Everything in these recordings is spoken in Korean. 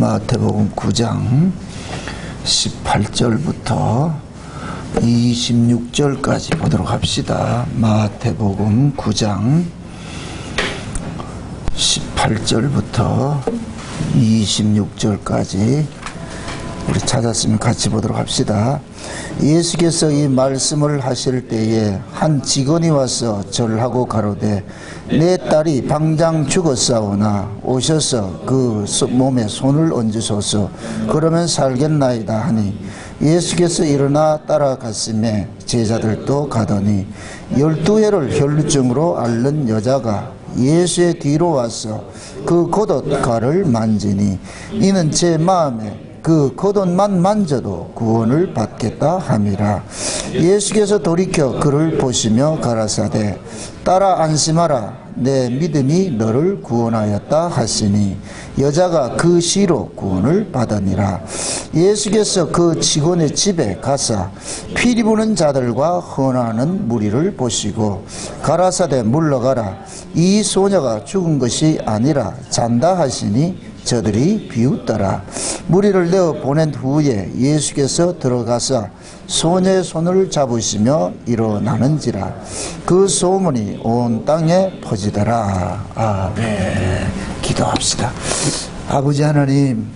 마태복음 9장 18절부터 26절까지 보도록 합시다. 마태복음 9장 18절부터 26절까지 우리 찾았으면 같이 보도록 합시다. 예수께서 이 말씀을 하실 때에 한 직원이 와서 절하고 가로되 내 딸이 방장 죽었사오나 오셔서 그 몸에 손을 얹으소서 그러면 살겠나이다 하니 예수께서 일어나 따라갔음에 제자들도 가더니 12해를 혈루증으로 앓는 여자가 예수의 뒤로 와서 그 겉옷가를 만지니 이는 제 마음에 그 겉옷만 만져도 구원을 받겠다 함이라. 예수께서 돌이켜 그를 보시며 가라사대 딸아 안심하라 내 믿음이 너를 구원하였다 하시니 여자가 그 시로 구원을 받으니라. 예수께서 그 직원의 집에 가사 피리 부는 자들과 헌하는 무리를 보시고 가라사대 물러가라 이 소녀가 죽은 것이 아니라 잔다 하시니 저들이 비웃더라. 무리를 내어 보낸 후에 예수께서 들어가서 소녀의 손을 잡으시며 일어나는지라 그 소문이 온 땅에 퍼지더라. 아멘. 기도합시다. 아버지 하나님,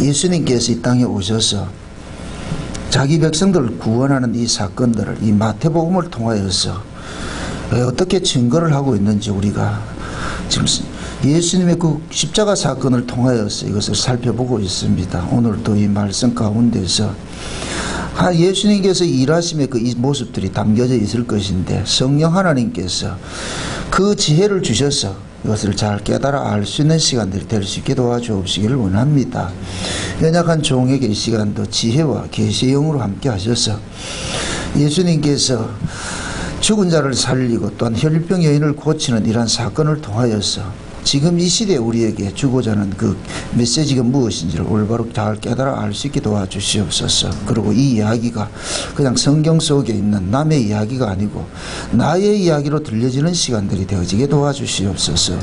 예수님께서 이 땅에 오셔서 자기 백성들을 구원하는 이 사건들을 이 마태복음을 통하여서 어떻게 증거를 하고 있는지 우리가 지금 예수님의 그 십자가 사건을 통하여서 이것을 살펴보고 있습니다. 오늘도 이 말씀 가운데서 예수님께서 일하심의 그 모습들이 담겨져 있을 것인데 성령 하나님께서 그 지혜를 주셔서 이것을 잘 깨달아 알 수 있는 시간들이 될 수 있게 도와주옵시기를 원합니다. 연약한 종에게 이 시간도 지혜와 계시의 영으로 함께 하셔서 예수님께서 죽은 자를 살리고 또한 혈병 여인을 고치는 이러한 사건을 통하여서 지금 이 시대에 우리에게 주고자 하는 그 메시지가 무엇인지를 올바로 잘 깨달아 알 수 있게 도와주시옵소서. 그리고 이 이야기가 그냥 성경 속에 있는 남의 이야기가 아니고 나의 이야기로 들려지는 시간들이 되어지게 도와주시옵소서.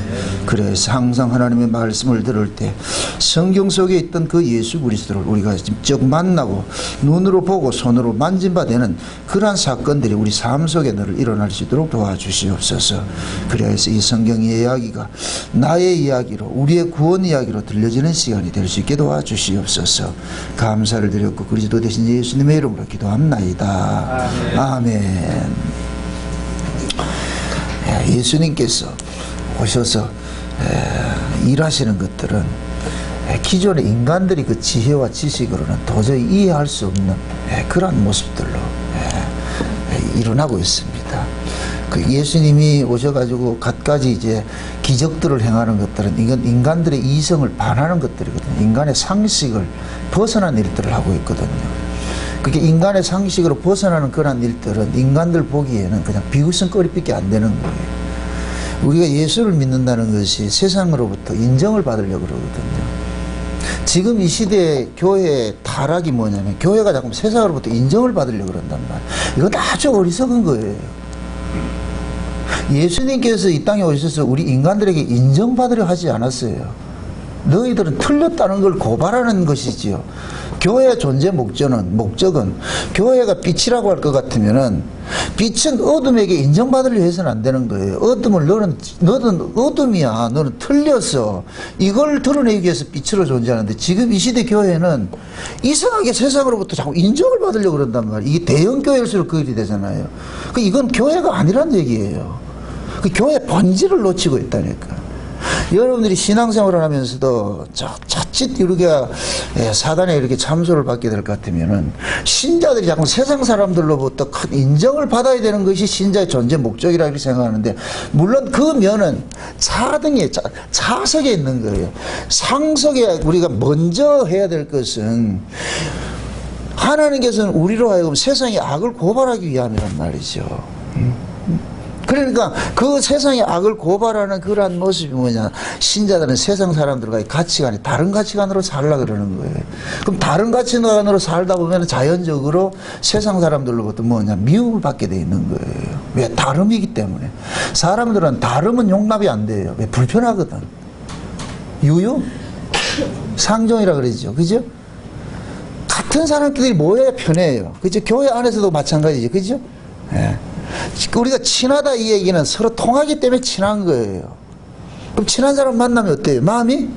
그래서 항상 하나님의 말씀을 들을 때 성경 속에 있던 그 예수 그리스도를 우리가 직접 만나고 눈으로 보고 손으로 만진 바 되는 그러한 사건들이 우리 삶 속에 늘 일어날 수 있도록 도와주시옵소서. 그래서 이 성경의 이야기가 나의 이야기로 우리의 구원 이야기로 들려지는 시간이 될 수 있게 도와주시옵소서. 감사를 드렸고 그리스도 되신 예수님의 이름으로 기도합나이다. 아멘. 예수님께서 오셔서 일하시는 것들은 기존의 인간들이 그 지혜와 지식으로는 도저히 이해할 수 없는 그러한 모습들로 일어나고 있습니다. 그 예수님이 오셔가지고 갖가지 이제 기적들을 행하는 것들은 이건 인간들의 이성을 반하는 것들이거든요. 인간의 상식을 벗어난 일들을 하고 있거든요. 그게 인간의 상식으로 벗어나는 그런 일들은 인간들 보기에는 그냥 비웃음거리밖에 안 되는 거예요. 우리가 예수를 믿는다는 것이 세상으로부터 인정을 받으려고 그러거든요. 지금 이 시대의 교회의 타락이 뭐냐면 교회가 자꾸 세상으로부터 인정을 받으려고 그런단 말이에요. 이건 아주 어리석은 거예요. 예수님께서 이 땅에 오셔서 우리 인간들에게 인정받으려 하지 않았어요. 너희들은 틀렸다는 걸 고발하는 것이지요. 교회의 존재 목적은 교회가 빛이라고 할 것 같으면은 빛은 어둠에게 인정받으려 해서는 안 되는 거예요. 어둠을 너는 어둠이야. 너는 틀렸어. 이걸 드러내기 위해서 빛으로 존재하는데 지금 이 시대 교회는 이상하게 세상으로부터 자꾸 인정을 받으려고 그런단 말이에요. 이게 대형 교회일수록 그 일이 되잖아요. 이건 교회가 아니란 얘기예요. 그 교회 본질을 놓치고 있다니까. 여러분들이 신앙생활을 하면서도 자칫 이렇게 사단에 이렇게 참소를 받게 될 것 같으면은 신자들이 자꾸 세상 사람들로부터 큰 인정을 받아야 되는 것이 신자의 존재 목적이라고 이렇게 생각하는데 물론 그 면은 차등에 차석에 있는 거예요. 상석에 우리가 먼저 해야 될 것은 하나님께서는 우리로 하여금 세상의 악을 고발하기 위함이란 말이죠. 그러니까 그 세상의 악을 고발하는 그러한 모습이 뭐냐, 신자들은 세상 사람들과의 가치관이 다른 가치관으로 살려고 그러는 거예요. 그럼 다른 가치관으로 살다 보면 자연적으로 세상 사람들로부터 뭐냐, 미움을 받게 돼 있는 거예요. 왜? 다름이기 때문에. 사람들은 다름은 용납이 안 돼요. 왜? 불편하거든. 유유? 상종이라 그러죠. 그죠? 같은 사람끼리 모여야 편해요. 그죠? 교회 안에서도 마찬가지죠. 그죠? 예. 우리가 친하다 이 얘기는 서로 통하기 때문에 친한 거예요. 그럼 친한 사람 만나면 어때요? 마음이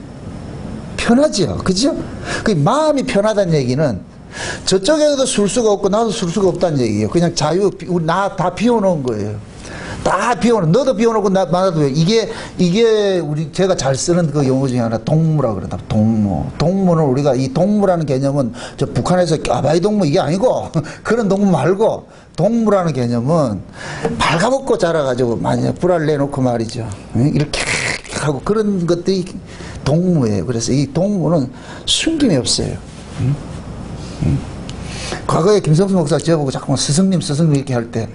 편하죠. 그죠? 그 마음이 편하다는 얘기는 저쪽에도 술 수가 없고 나도 술 수가 없다는 얘기예요. 그냥 자유, 나 다 비워놓은 거예요. 다 비워놓은, 너도 비워놓고 나도 이게 제가 잘 쓰는 그 용어 중에 하나 동무라 그러다. 동무는 우리가 이 동무라는 개념은 저 북한에서 아바이 동무 이게 아니고 그런 동무 말고 동무라는 개념은 발가벗고 자라가지고 만약 불알 내놓고 말이죠. 이렇게 하고 그런 것들이 동무예요. 그래서 이 동무는 숨김이 없어요. 과거에 김성수 목사 저보고 자꾸 스승님 이렇게 할 때,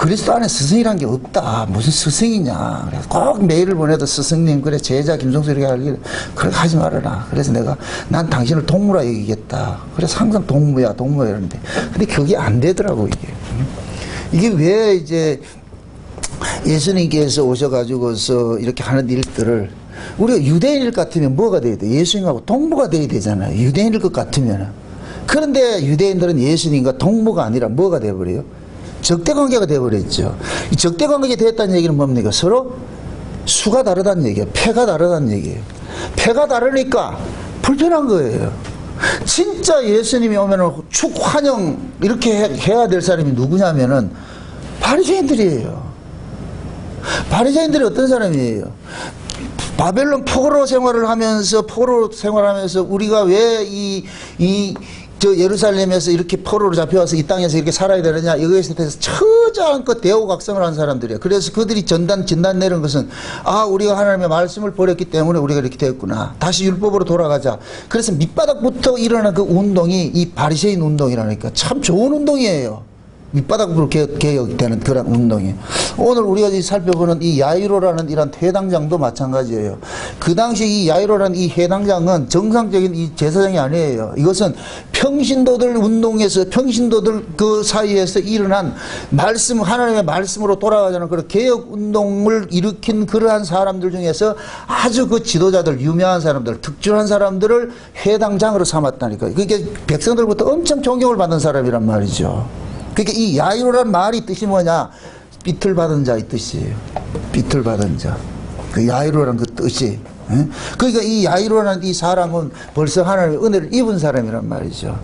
그리스도 안에 스승이란 게 없다. 무슨 스승이냐. 그래서 꼭 메일을 보내도 스승님, 그래, 제자 김성수 이렇게 하길래, 그렇게 하지 말아라. 그래서 내가, 난 당신을 동무라 얘기겠다. 그래서 항상 동무야 이러는데. 근데 그게 안 되더라고, 이게. 이게 왜 이제 예수님께서 오셔가지고서 이렇게 하는 일들을, 우리가 유대인일 같으면 뭐가 돼야 돼? 예수님하고 동무가 돼야 되잖아요. 유대인일 것 같으면은. 그런데 유대인들은 예수님과 동무가 아니라 뭐가 되어버려요? 적대관계가 되어버렸죠. 이 적대관계가 되었다는 얘기는 뭡니까? 서로 수가 다르다는 얘기예요. 패가 다르다는 얘기예요. 패가 다르니까 불편한 거예요. 진짜 예수님이 오면은 축 환영 이렇게 해야 될 사람이 누구냐면은 바리새인들이에요. 바리새인들이 어떤 사람이에요? 바벨론 포로 생활하면서 우리가 왜 저 예루살렘에서 이렇게 포로로 잡혀와서 이 땅에서 이렇게 살아야 되느냐, 이거에 대해서 처자한껏 대우각성을 한 사람들이에요. 그래서 그들이 진단 내는 것은, 우리가 하나님의 말씀을 버렸기 때문에 우리가 이렇게 되었구나. 다시 율법으로 돌아가자. 그래서 밑바닥부터 일어난 그 운동이 이 바리새인 운동이라니까 참 좋은 운동이에요. 밑바닥으로 개혁되는 그런 운동이. 오늘 우리가 살펴보는 이 야이로라는 이런 해당장도 마찬가지예요. 그 당시 이 야이로라는 이 해당장은 정상적인 이 제사장이 아니에요. 이것은 평신도들 운동에서, 평신도들 그 사이에서 일어난 하나님의 말씀으로 돌아가자는 그런 개혁 운동을 일으킨 그러한 사람들 중에서 아주 그 지도자들, 유명한 사람들, 특출한 사람들을 해당장으로 삼았다니까요. 그게 백성들부터 엄청 존경을 받는 사람이란 말이죠. 그러니까 이 야이로란 말이 뜻이 뭐냐? 비틀받은 자 이 뜻이에요. 비틀받은 자. 그 야이로란 그 뜻이. 그러니까 이 야이로라는 이 사람은 벌써 하나님의 은혜를 입은 사람이란 말이죠.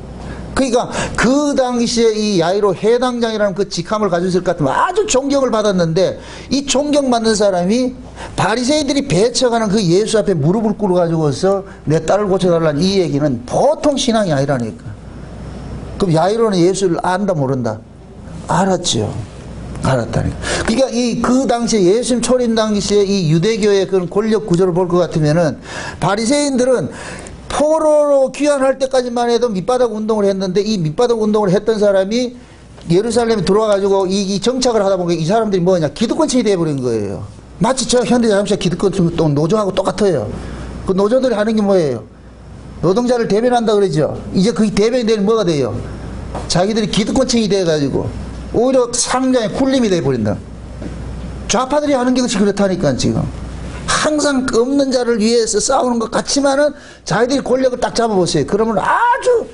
그러니까 그 당시에 이 야이로 해당장이라는 그 직함을 가지고 있을 것 같으면 아주 존경을 받았는데, 이 존경받는 사람이 바리새인들이 배척하는 그 예수 앞에 무릎을 꿇어가지고서 내 딸을 고쳐달라는 이 얘기는 보통 신앙이 아니라니까. 그럼 야이로는 예수를 안다 모른다? 알았죠. 알았다니까. 그러니까 그 당시에 예수님 초림 당시에 이 유대교의 그런 권력 구조를 볼 것 같으면은 바리새인들은 포로로 귀환할 때까지만 해도 밑바닥 운동을 했는데, 이 밑바닥 운동을 했던 사람이 예루살렘에 들어와가지고 이 정착을 하다 보니까 이 사람들이 뭐냐? 기득권층이 돼버린 거예요. 마치 저 현대자동차 기득권층 또 노조하고 똑같아요. 그 노조들이 하는 게 뭐예요? 노동자를 대변한다 그러죠. 이제 그 대변이 되는 뭐가 돼요? 자기들이 기득권층이 돼가지고 오히려 상장의 굴림이 돼버린다. 좌파들이 하는 게 그렇지 그렇다니까. 지금 항상 없는 자를 위해서 싸우는 것 같지만은 자기들이 권력을 딱 잡아보세요. 그러면 아주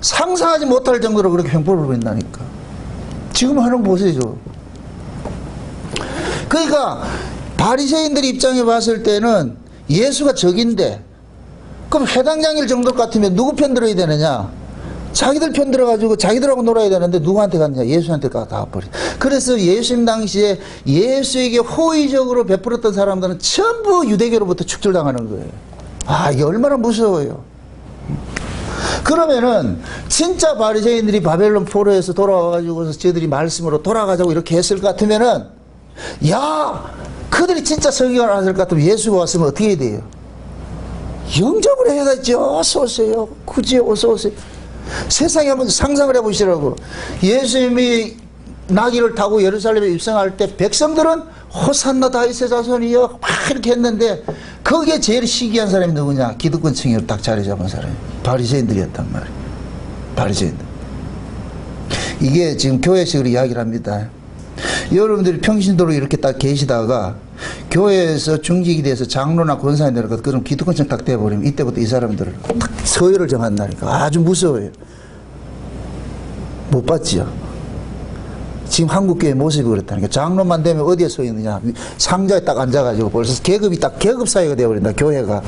상상하지 못할 정도로 그렇게 횡포를 부린다니까. 지금 하는 거 보세요. 그러니까 바리새인들 입장에 봤을 때는 예수가 적인데, 그럼 해당장일 정도 같으면 누구 편 들어야 되느냐? 자기들 편 들어가지고 자기들하고 놀아야 되는데 누구한테 갔느냐? 예수한테 가버려. 그래서 예수님 당시에 예수에게 호의적으로 베풀었던 사람들은 전부 유대교로부터 축출당하는 거예요. 이게 얼마나 무서워요. 그러면은 진짜 바리새인들이 바벨론 포로에서 돌아와가지고서 저들이 말씀으로 돌아가자고 이렇게 했을 것 같으면은, 그들이 진짜 설교를 했을 것 같으면 예수가 왔으면 어떻게 해야 돼요? 영접을 해야 되죠. 어서 오세요. 굳이 어서 오세요. 세상에 한번 상상을 해보시라고. 예수님이 나귀를 타고 예루살렘에 입성할 때 백성들은 호산나 다윗의 자손이여 막 이렇게 했는데, 거기에 제일 시기한 사람이 누구냐? 기득권층으로 딱 자리 잡은 사람이 바리새인들이었단 말이에요. 바리새인들. 이게 지금 교회식으로 이야기를 합니다. 여러분들이 평신도로 이렇게 딱 계시다가 교회에서 중직이 돼서 장로나 권사에 내려가서 그럼 기득권층 딱 돼버리면 이때부터 이 사람들을 딱 서열을 정한다니까. 아주 무서워요. 못 봤지요. 지금 한국교회 모습이 그렇다니까. 장로만 되면 어디에 서 있느냐. 상자에 딱 앉아가지고 벌써 계급이 딱 계급사회가 되어버린다. 교회가.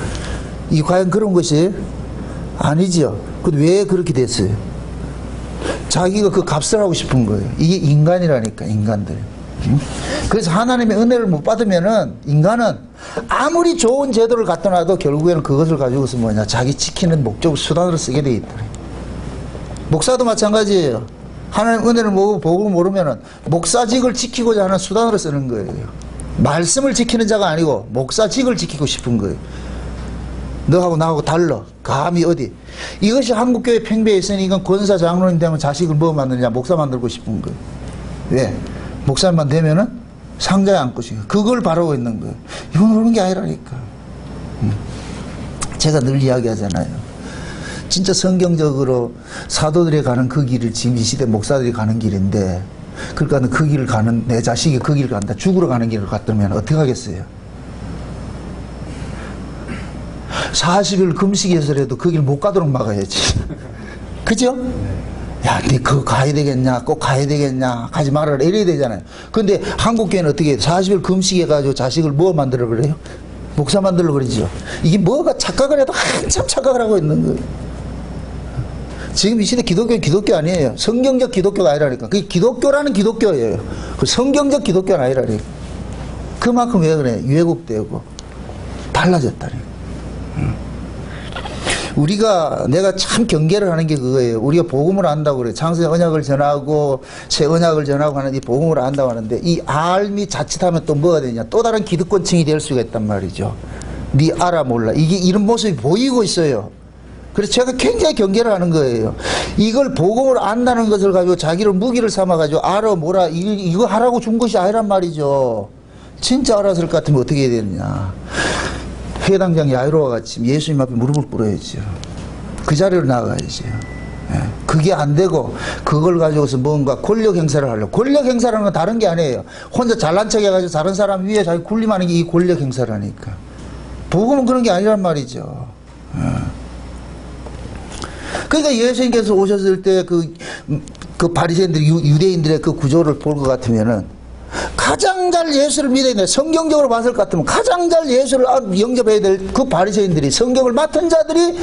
이 과연 그런 것이 아니지요. 근데 왜 그렇게 됐어요? 자기가 그 값을 하고 싶은 거예요. 이게 인간이라니까, 인간들. 그래서 하나님의 은혜를 못 받으면은 인간은 아무리 좋은 제도를 갖다 놔도 결국에는 그것을 가지고서 뭐냐, 자기 지키는 목적 수단으로 쓰게 돼 있다. 목사도 마찬가지예요. 하나님 은혜를 보고 모르면은 목사직을 지키고자 하는 수단으로 쓰는 거예요. 말씀을 지키는 자가 아니고 목사직을 지키고 싶은 거예요. 너하고 나하고 달라. 감히 어디. 이것이 한국교회 팽배에 있으니 이건 권사 장로님 되면 자식을 뭐 만드냐, 목사 만들고 싶은 거예요. 왜? 목사만 되면은 상자에 앉고 싶어. 그걸 바라고 있는 거예요. 이건 그런 게 아니라니까. 제가 늘 이야기하잖아요. 진짜 성경적으로 사도들이 가는 그 길을 지금 이 시대 목사들이 가는 길인데, 그러니까 그 길을 가는, 내 자식이 그 길을 간다, 죽으러 가는 길을 갔다면 어떻게 하겠어요? 40일 금식해서라도 그 길 못 가도록 막아야지. 그죠? 야, 니 그거 가야 되겠냐? 꼭 가야 되겠냐? 가지 말아라. 이래야 되잖아요. 근데 한국교회는 어떻게 해요? 40일 금식해가지고 자식을 뭐 만들어 그래요? 목사 만들어 그러죠. 이게 뭐가 착각을 해도 한참 착각을 하고 있는 거예요. 지금 이 시대 기독교는 기독교 아니에요. 성경적 기독교가 아니라니까. 그게 기독교라는 기독교예요. 그 성경적 기독교는 아니라니까. 그만큼 왜 그래? 왜곡되고 달라졌다니까. 우리가, 내가 참 경계를 하는 게 그거예요. 우리가 복음을 안다고 그래요. 창세의 언약을 전하고 새 언약을 전하고 하는 이 복음을 안다고 하는데, 이 알미 자칫하면 또 뭐가 되냐, 또 다른 기득권층이 될 수가 있단 말이죠. 니 알아 몰라. 이게 이런 모습이 보이고 있어요. 그래서 제가 굉장히 경계를 하는 거예요. 이걸 복음을 안다는 것을 가지고 자기를 무기를 삼아가지고 알아 뭐라 이거 하라고 준 것이 아니란 말이죠. 진짜 알았을 것 같으면 어떻게 해야 되느냐. 회당장 야이로와 같이 예수님 앞에 무릎을 꿇어야죠. 그 자리로 나가야죠. 그게 안 되고 그걸 가지고서 뭔가 권력 행사를 하려고. 권력 행사라는 건 다른 게 아니에요. 혼자 잘난 척 해가지고 다른 사람 위에 자기 군림하는 게 이 권력 행사라니까. 복음은 그런 게 아니란 말이죠. 그러니까 예수님께서 오셨을 때 그 바리새인들, 유대인들의 그 구조를 볼 것 같으면은, 가장 잘 예수를 믿어야 돼. 성경적으로 봤을 것 같으면 가장 잘 예수를 영접해야 될 그 바리새인들이, 성경을 맡은 자들이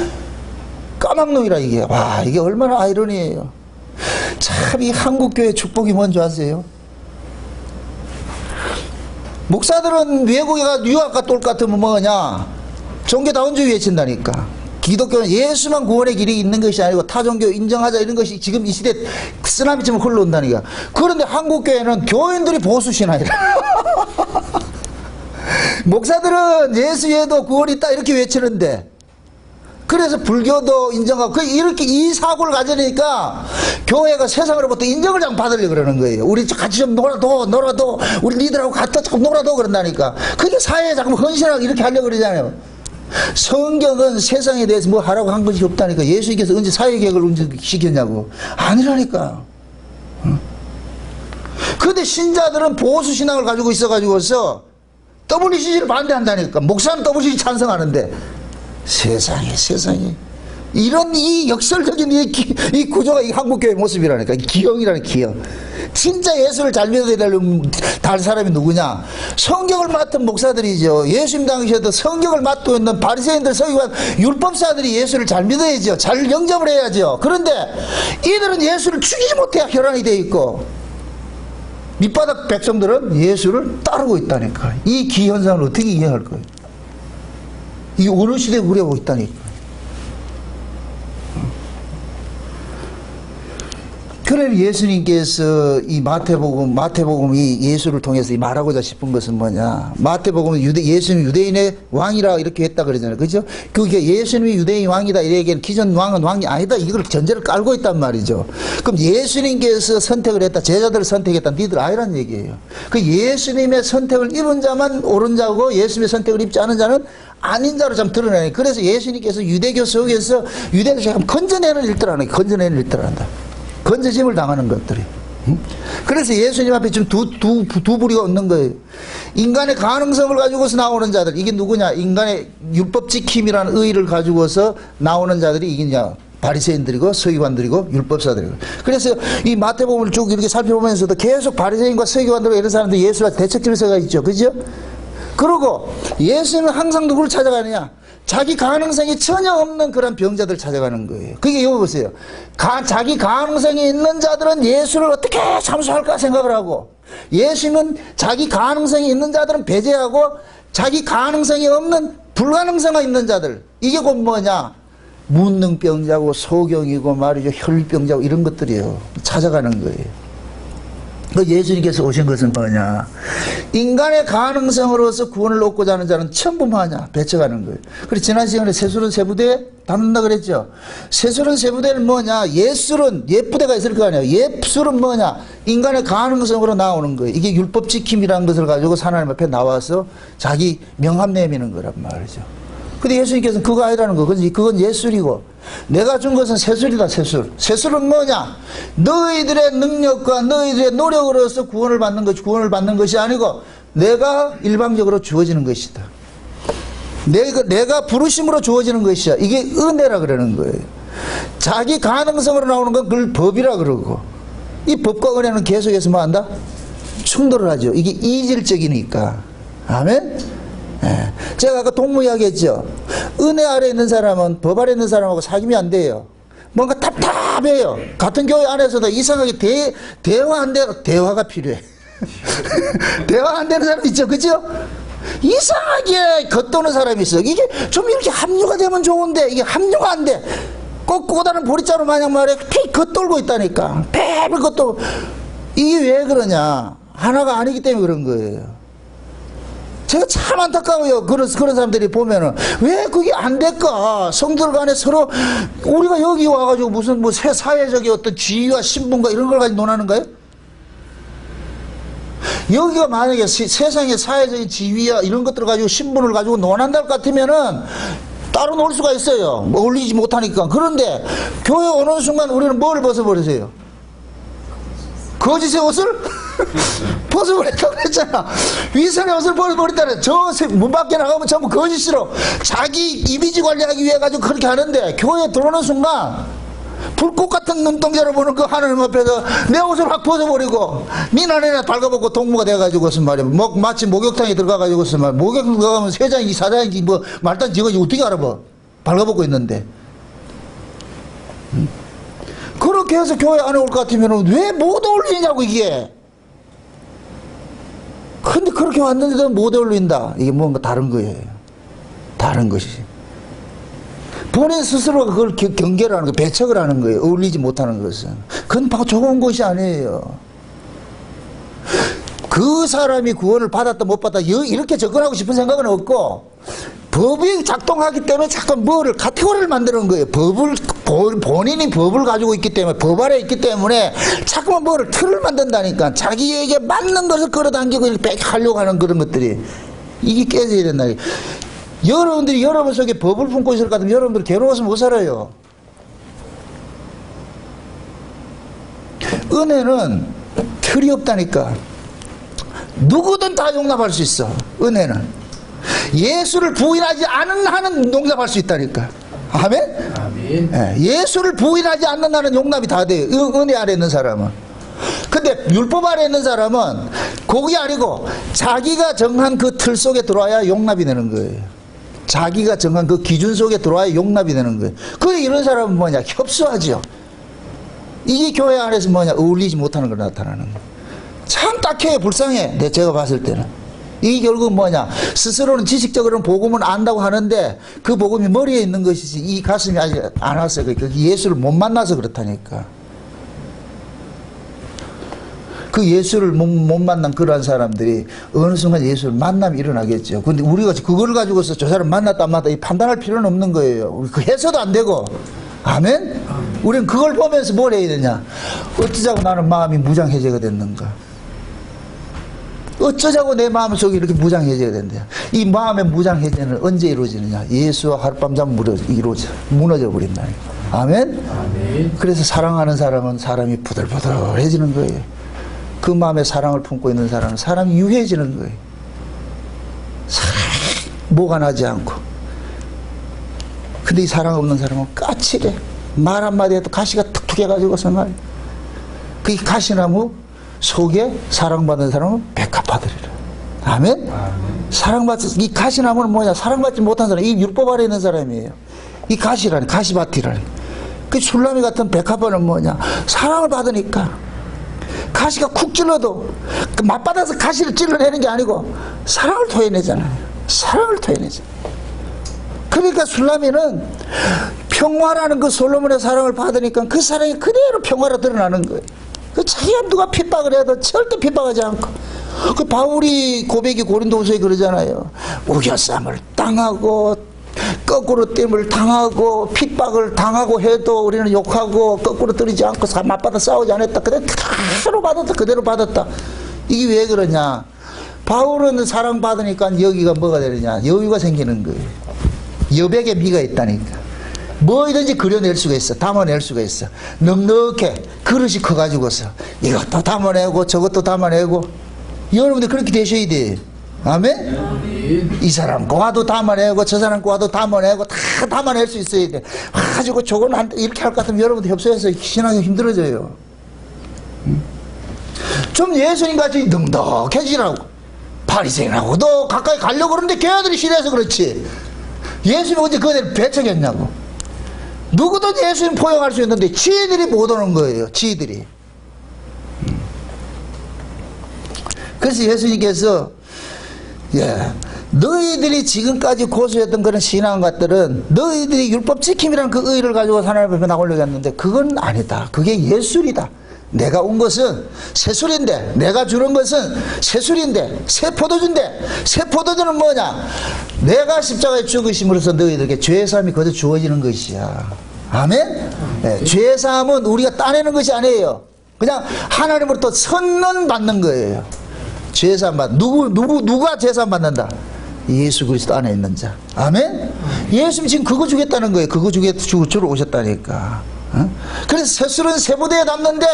까막눈이라 이게. 와, 이게 얼마나 아이러니해요. 참 이 한국교회 축복이 뭔지 아세요? 목사들은 외국에 가 유학 갔다 올 것 같으면 뭐냐, 종교다원주의 외친다니까. 기독교는 예수만 구원의 길이 있는 것이 아니고 타종교 인정하자 이런 것이 지금 이 시대 쓰나미처럼 흘러온다니까. 그런데 한국교회는 교인들이 보수신앙이라. 목사들은 예수 외에도 구원이 있다 이렇게 외치는데, 그래서 불교도 인정하고 이렇게 이 사고를 가지니까 교회가 세상으로부터 인정을 좀 받으려고 그러는 거예요. 우리 같이 좀 놀아도 우리 니들하고 같이 좀 놀아도 그런다니까. 그게 사회에 자꾸 헌신하고 이렇게 하려고 그러잖아요. 성경은 세상에 대해서 뭐 하라고 한 것이 없다니까. 예수님께서 언제 사회개혁을 언제 시켰냐고. 아니라니까. 그런데 신자들은 보수신앙을 가지고 있어가지고서 WCC를 반대한다니까. 목사는 WCC 찬성하는데. 세상에. 이런 이 역설적인 이 구조가 이 한국교회 모습이라니까. 기형이라는 기형. 진짜 예수를 잘 믿어야 될 사람이 누구냐? 성경을 맡은 목사들이죠. 예수님 당시에도 성경을 맡고 있는 바리새인들, 서기관, 율법사들이 예수를 잘 믿어야죠. 잘 영접을 해야죠. 그런데 이들은 예수를 죽이지 못해 혈안이 돼 있고, 밑바닥 백성들은 예수를 따르고 있다니까. 이 기현상을 어떻게 이해할 거예요? 이게 어느 시대에 그려고 있다니까. 그래 예수님께서 이 마태복음이 예수를 통해서 말하고자 싶은 것은 뭐냐? 마태복음은 예수님이 유대인의 왕이라 이렇게 했다 그러잖아요. 그죠? 그게 예수님이 유대인 왕이다 이래기에는 기존 왕은 왕이 아니다 이걸 전제를 깔고 있단 말이죠. 그럼 예수님께서 선택을 했다, 제자들을 선택했다, 니들 아니란 얘기예요. 그 예수님의 선택을 입은 자만 옳은 자고 예수님의 선택을 입지 않은 자는 아닌 자로 좀 드러나요. 그래서 예수님께서 유대교 속에서 유대인을 건져내는 일들을 하는 거예요. 건져내는 일들을 한다. 건져짐을 당하는 것들이. 그래서 예수님 앞에 지금 두 부류가 없는 거예요. 인간의 가능성을 가지고서 나오는 자들, 이게 누구냐? 인간의 율법 지킴이라는 의의를 가지고서 나오는 자들이 이기냐? 바리새인들이고 서기관들이고 율법사들이고. 그래서 이 마태복음을 쭉 이렇게 살펴보면서도 계속 바리새인과 서기관들 이런 사람들 예수와 대척질서가 있죠. 그죠? 그리고 예수는 항상 누구를 찾아가느냐? 자기 가능성이 전혀 없는 그런 병자들 찾아가는 거예요. 그게 여기 보세요. 자기 가능성이 있는 자들은 예수를 어떻게 참수할까 생각을 하고, 예수는 자기 가능성이 있는 자들은 배제하고, 자기 가능성이 없는 불가능성이 있는 자들, 이게 곧 뭐냐? 문능병자고 소경이고 말이죠, 혈병자고 이런 것들이에요. 찾아가는 거예요. 예수님께서 오신 것은 뭐냐? 인간의 가능성으로서 구원을 얻고자 하는 자는 전부 뭐냐? 배척하는 거예요. 그래서 지난 시간에 세술은 세부대 다룬다 그랬죠. 세술은 세부대는 뭐냐? 예술은 예부대가 있을 거 아니에요. 예술은 뭐냐? 인간의 가능성으로 나오는 거예요. 이게 율법 지킴이라는 것을 가지고 하나님 앞에 나와서 자기 명함 내미는 거란 말이죠. 근데 예수님께서는 그거 아니라는 거. 그건 예술이고, 내가 준 것은 세술이다, 세술. 세술은 뭐냐? 너희들의 능력과 너희들의 노력으로서 구원을 받는 것이 아니고, 내가 일방적으로 주어지는 것이다. 내가 부르심으로 주어지는 것이야. 이게 은혜라 그러는 거예요. 자기 가능성으로 나오는 건 그걸 법이라 그러고, 이 법과 은혜는 계속해서 뭐 한다? 충돌을 하죠. 이게 이질적이니까. 아멘? 예. 제가 아까 동무 이야기했죠. 은혜 아래 있는 사람은 법 아래 있는 사람하고 사귀면 안 돼요. 뭔가 답답해요. 같은 교회 안에서도 이상하게 대화가 필요해. 대화 안 되는 사람 있죠, 그죠? 이상하게 겉도는 사람이 있어. 이게 좀 이렇게 합류가 되면 좋은데 이게 합류가 안 돼. 꼭 꼬다른 보리자루 마냥 말해 피 겉돌고 있다니까. 배를 겉돌고. 이게 왜 그러냐? 하나가 아니기 때문에 그런 거예요. 제가 참 안타까워요. 그런 사람들이 보면은 왜 그게 안 될까? 성들 간에 서로 우리가 여기 와가지고 무슨 뭐 새 사회적인 어떤 지위와 신분과 이런 걸 가지고 논하는가요? 여기가 만약에 세상의 사회적인 지위와 이런 것들을 가지고 신분을 가지고 논한다 것 같으면은 따로 놀 수가 있어요. 뭐 어울리지 못하니까. 그런데 교회 오는 순간 우리는 뭘 벗어버리세요? 거짓의 옷을 벗어버렸다고 그랬잖아. 위선의 옷을 벗어버렸다는 저 문 밖에 나가면 전부 거짓으로 자기 이미지 관리하기 위해 가지고 그렇게 하는데, 교회에 들어오는 순간 불꽃 같은 눈동자로 보는 그 하나님 앞에서 내 옷을 확 벗어버리고 민안에나 발가벗고 동무가 돼가지고서 말이야. 마치 목욕탕에 들어가가지고서 말이야. 목욕탕 들어가면 회장인지 사장인지 뭐 말단 지어가지고 어떻게 알아봐? 발가벗고 있는데. 그렇게 해서 교회 안에 올 것 같으면 왜 못 어울리냐고 이게. 근데 그렇게 왔는데도 못 어울린다. 이게 뭔가 다른 거예요. 다른 것이. 본인 스스로가 그걸 경계를 하는 거예요. 배척을 하는 거예요. 어울리지 못하는 것은. 그건 바로 좋은 것이 아니에요. 그 사람이 구원을 받았다 못 받았다 이렇게 접근하고 싶은 생각은 없고, 법이 작동하기 때문에 자꾸 뭐를 카테고리를 만드는 거예요. 본인이 법을 가지고 있기 때문에, 법 아래 있기 때문에 자꾸만 뭐를 틀을 만든다니까. 자기에게 맞는 것을 끌어당기고 이렇게 하려고 하는 그런 것들이, 이게 깨져야 된다. 여러분들이 여러분 속에 법을 품고 있을 것 같으면 여러분들 괴로워서 못 살아요. 은혜는 틀이 없다니까. 누구든 다 용납할 수 있어. 은혜는 예수를 부인하지 않는 한은 용납할 수 있다니까. 아멘? 아멘. 예수를 부인하지 않는 한은 용납이 다 돼요. 은혜 아래 있는 사람은. 근데 율법 아래 있는 사람은 그게 아니고 자기가 정한 그 틀 속에 들어와야 용납이 되는 거예요. 자기가 정한 그 기준 속에 들어와야 용납이 되는 거예요. 그래, 이런 사람은 뭐냐? 협소하죠. 이게 교회 안에서 뭐냐? 어울리지 못하는 걸 나타나는 거예요. 참 딱해요. 불쌍해. 제가 봤을 때는. 이 결국 뭐냐? 스스로는 지식적으로는 복음은 안다고 하는데 그 복음이 머리에 있는 것이지 이 가슴이 아직 안 왔어요. 예수를 못 만나서 그렇다니까. 그 예수를 못 만난 그러한 사람들이 어느 순간 예수를 만나면 일어나겠죠. 근데 우리가 그걸 가지고서 저 사람 만났다 안 만났다 판단할 필요는 없는 거예요. 우리 그 해서도 안 되고. 아멘? 우리는 그걸 보면서 뭘 해야 되냐? 어쩌자고 나는 마음이 무장해제가 됐는가? 어쩌자고 내 마음속에 이렇게 무장해제가 된대요. 이 마음의 무장해제는 언제 이루어지느냐? 예수와 하룻밤 자면 무너져 버린다니까. 아멘? 그래서 사랑하는 사람은 사람이 부들부들해지는 거예요. 그 마음에 사랑을 품고 있는 사람은 사람이 유해지는 거예요. 뭐가 나지 않고. 근데 이 사랑 없는 사람은 까칠해. 말 한마디 해도 가시가 툭툭 해가지고서 말이야. 그 가시나무 속에 사랑받는 사람은 백합화들이라. 아멘? 이 가시나무는 뭐냐? 사랑받지 못한 사람, 이 율법 아래 있는 사람이에요. 이 가시라니, 가시밭이라니. 그 술라미 같은 백합화는 뭐냐? 사랑을 받으니까. 가시가 쿡 찔러도 그 맞받아서 가시를 찔러내는 게 아니고 사랑을 토해내잖아요. 사랑을 토해내죠. 그러니까 술라미는 평화라는 그 솔로몬의 사랑을 받으니까 그 사랑이 그대로 평화로 드러나는 거예요. 그 자기가 누가 핍박을 해도 절대 핍박하지 않고. 그 바울이 고백이 고린도후서에 그러잖아요. 우겨쌈을 당하고 거꾸로 땜을 당하고 핍박을 당하고 해도 우리는 욕하고 거꾸로 때리지 않고 맞받아 싸우지 않았다. 그대로 받았다. 그대로 받았다. 이게 왜 그러냐? 바울은 사랑받으니까 여기가 뭐가 되느냐? 여유가 생기는 거예요. 여백의 미가 있다니까. 뭐든지 그려낼 수가 있어. 담아낼 수가 있어. 넉넉해. 그릇이 커가지고서 이것도 담아내고 저것도 담아내고. 여러분들 그렇게 되셔야 돼. 아멘? 이 사람 과도 담아내고 저 사람 과도 담아내고 다 담아낼 수 있어야 돼. 가지고 저건 이렇게 할 것 같으면 여러분들 협소해서 신앙이 힘들어져요. 좀 예수님같이 넉넉해지라고. 바리새인하고도 가까이 가려고 그러는데 걔네들이 싫어해서 그렇지. 예수님이 언제 그들을 배척했냐고. 누구든 예수님 포용할 수 있는데 지들이 못 오는 거예요. 지들이. 그래서 예수님께서 너희들이 지금까지 고수했던 그런 신앙 것들은 너희들이 율법 지킴이라는 그 의의를 가지고 하나님 앞에 나오려고 했는데 그건 아니다. 그게 예술이다. 내가 온 것은 새술인데, 내가 주는 것은 새술인데, 새 포도주인데, 새 포도주는 뭐냐? 내가 십자가에 죽으심으로써 너희들에게 죄사함이 거저 주어지는 것이야. 아멘? 네, 죄사함은 우리가 따내는 것이 아니에요. 그냥 하나님으로부터 선언 받는 거예요. 죄사함 받. 누가 죄사함 받는다? 예수 그리스도 안에 있는 자. 아멘? 예수님 지금 그거 주겠다는 거예요. 그거 주러 오셨다니까. 그래서 새술은 새부대에 담는데,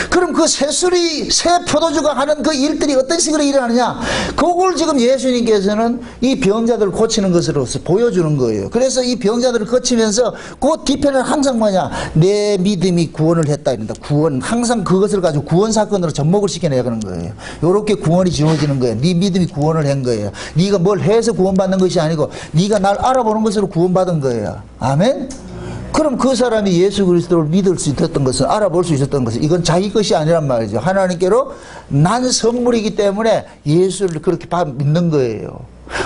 그럼 그 새술이 새 포도주가 하는 그 일들이 어떤 식으로 일어나느냐? 그걸 지금 예수님께서는 이 병자들을 고치는 것으로서 보여주는 거예요. 그래서 이 병자들을 거치면서 그 뒤편은 항상 뭐냐? 내 믿음이 구원을 했다 이런다. 구원, 항상 그것을 가지고 구원 사건으로 접목을 시켜내는 거예요. 요렇게 구원이 지어지는 거예요. 네 믿음이 구원을 한 거예요. 네가 뭘 해서 구원받는 것이 아니고 네가 날 알아보는 것으로 구원받은 거예요. 아멘? 그럼 그 사람이 예수 그리스도를 믿을 수 있었던 것은, 알아볼 수 있었던 것은 이건 자기 것이 아니란 말이죠. 하나님께로 난 선물이기 때문에 예수를 그렇게 믿는 거예요.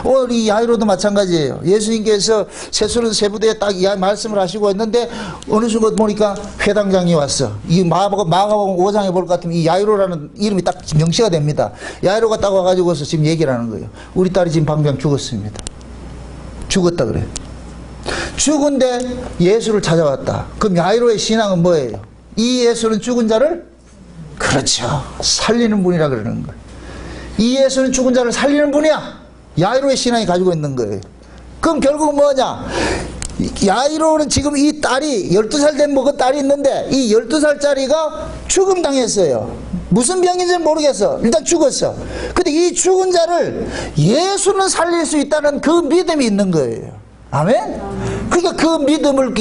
오늘 이 야이로도 마찬가지예요. 예수님께서 새술은 새부대에 딱 이 말씀을 하시고 있는데 어느 순간 보니까 회당장이 왔어. 이 마가복음 5장에 볼 것 같으면 이 야이로라는 이름이 딱 명시가 됩니다. 야이로가 딱 와가지고서 지금 얘기를 하는 거예요. 우리 딸이 지금 방금 죽었습니다. 죽었다 그래. 죽은데 예수를 찾아왔다. 그럼 야이로의 신앙은 뭐예요? 이 예수는 죽은 자를, 그렇죠, 살리는 분이라 그러는 거예요. 이 예수는 죽은 자를 살리는 분이야. 야이로의 신앙이 가지고 있는 거예요. 그럼 결국 뭐냐? 야이로는 지금 이 딸이 12살 된 먹은 딸이 있는데 이 12살짜리가 죽음 당했어요. 무슨 병인지는 모르겠어. 일단 죽었어. 근데 이 죽은 자를 예수는 살릴 수 있다는 그 믿음이 있는 거예요. 아멘? 그러니까 그 믿음을,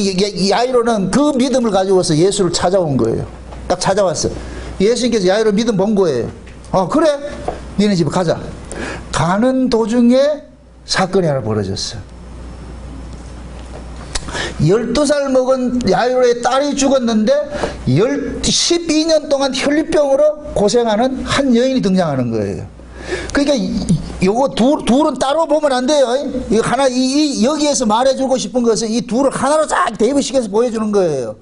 야이로는 그 믿음을 가지고서 예수를 찾아온 거예요. 딱 찾아왔어. 예수님께서 야이로 믿음 본 거예요. 그래? 니네 집에 가자. 가는 도중에 사건이 하나 벌어졌어. 12살 먹은 야이로의 딸이 죽었는데 12년 동안 혈류병으로 고생하는 한 여인이 등장하는 거예요. 그러니까 요거 둘은 따로 보면 안 돼요. 이거 하나, 여기에서 말해주고 싶은 것은 이 둘을 하나로 쫙 대입시켜서 보여주는 거예요.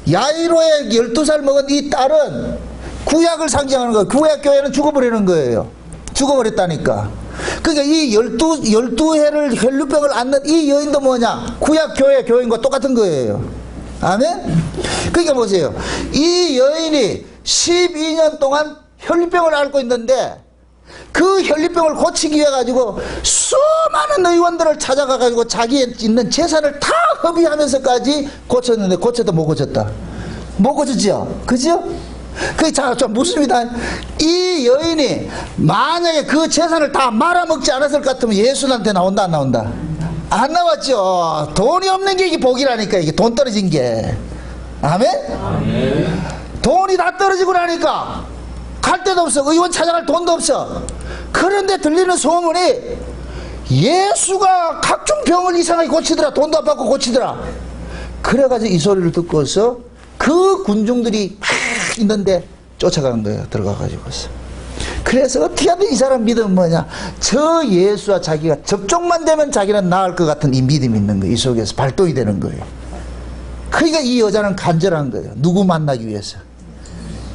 야이로의 12살 먹은 이 딸은 구약을 상징하는 거예요. 구약 교회는 죽어버리는 거예요. 죽어버렸다니까. 그러니까 이 12해를 혈류병을 앓는 이 여인도 뭐냐? 구약 교회인과 똑같은 거예요. 아멘? 그러니까 보세요. 이 여인이 12년 동안 혈류병을 앓고 있는데 그 혈류병을 고치기 위해 가지고 수많은 의원들을 찾아가 가지고 자기의 있는 재산을 다 협의하면서까지 고쳤는데 고쳐도 못 고쳤다. 못 고쳤죠? 그죠? 그, 자, 좀 묻습니다. 이 여인이 만약에 그 재산을 다 말아먹지 않았을 것 같으면 예수한테 나온다, 안 나온다? 안 나왔죠. 돈이 없는 게 이게 복이라니까, 이게 돈 떨어진 게. 아멘? 아멘. 돈이 다 떨어지고 나니까 갈 데도 없어. 의원 찾아갈 돈도 없어. 그런데 들리는 소문이 예수가 각종 병을 이상하게 고치더라. 돈도 안 받고 고치더라. 그래가지고 이 소리를 듣고서 그 군중들이 막 있는데 쫓아간 거예요. 들어가가지고서. 그래서 어떻게 하든 이 사람 믿음은 뭐냐, 저 예수와 자기가 접촉만 되면 자기는 나을 것 같은 이 믿음이 있는 거예요. 이 속에서 발동이 되는 거예요. 그러니까 이 여자는 간절한 거예요. 누구 만나기 위해서?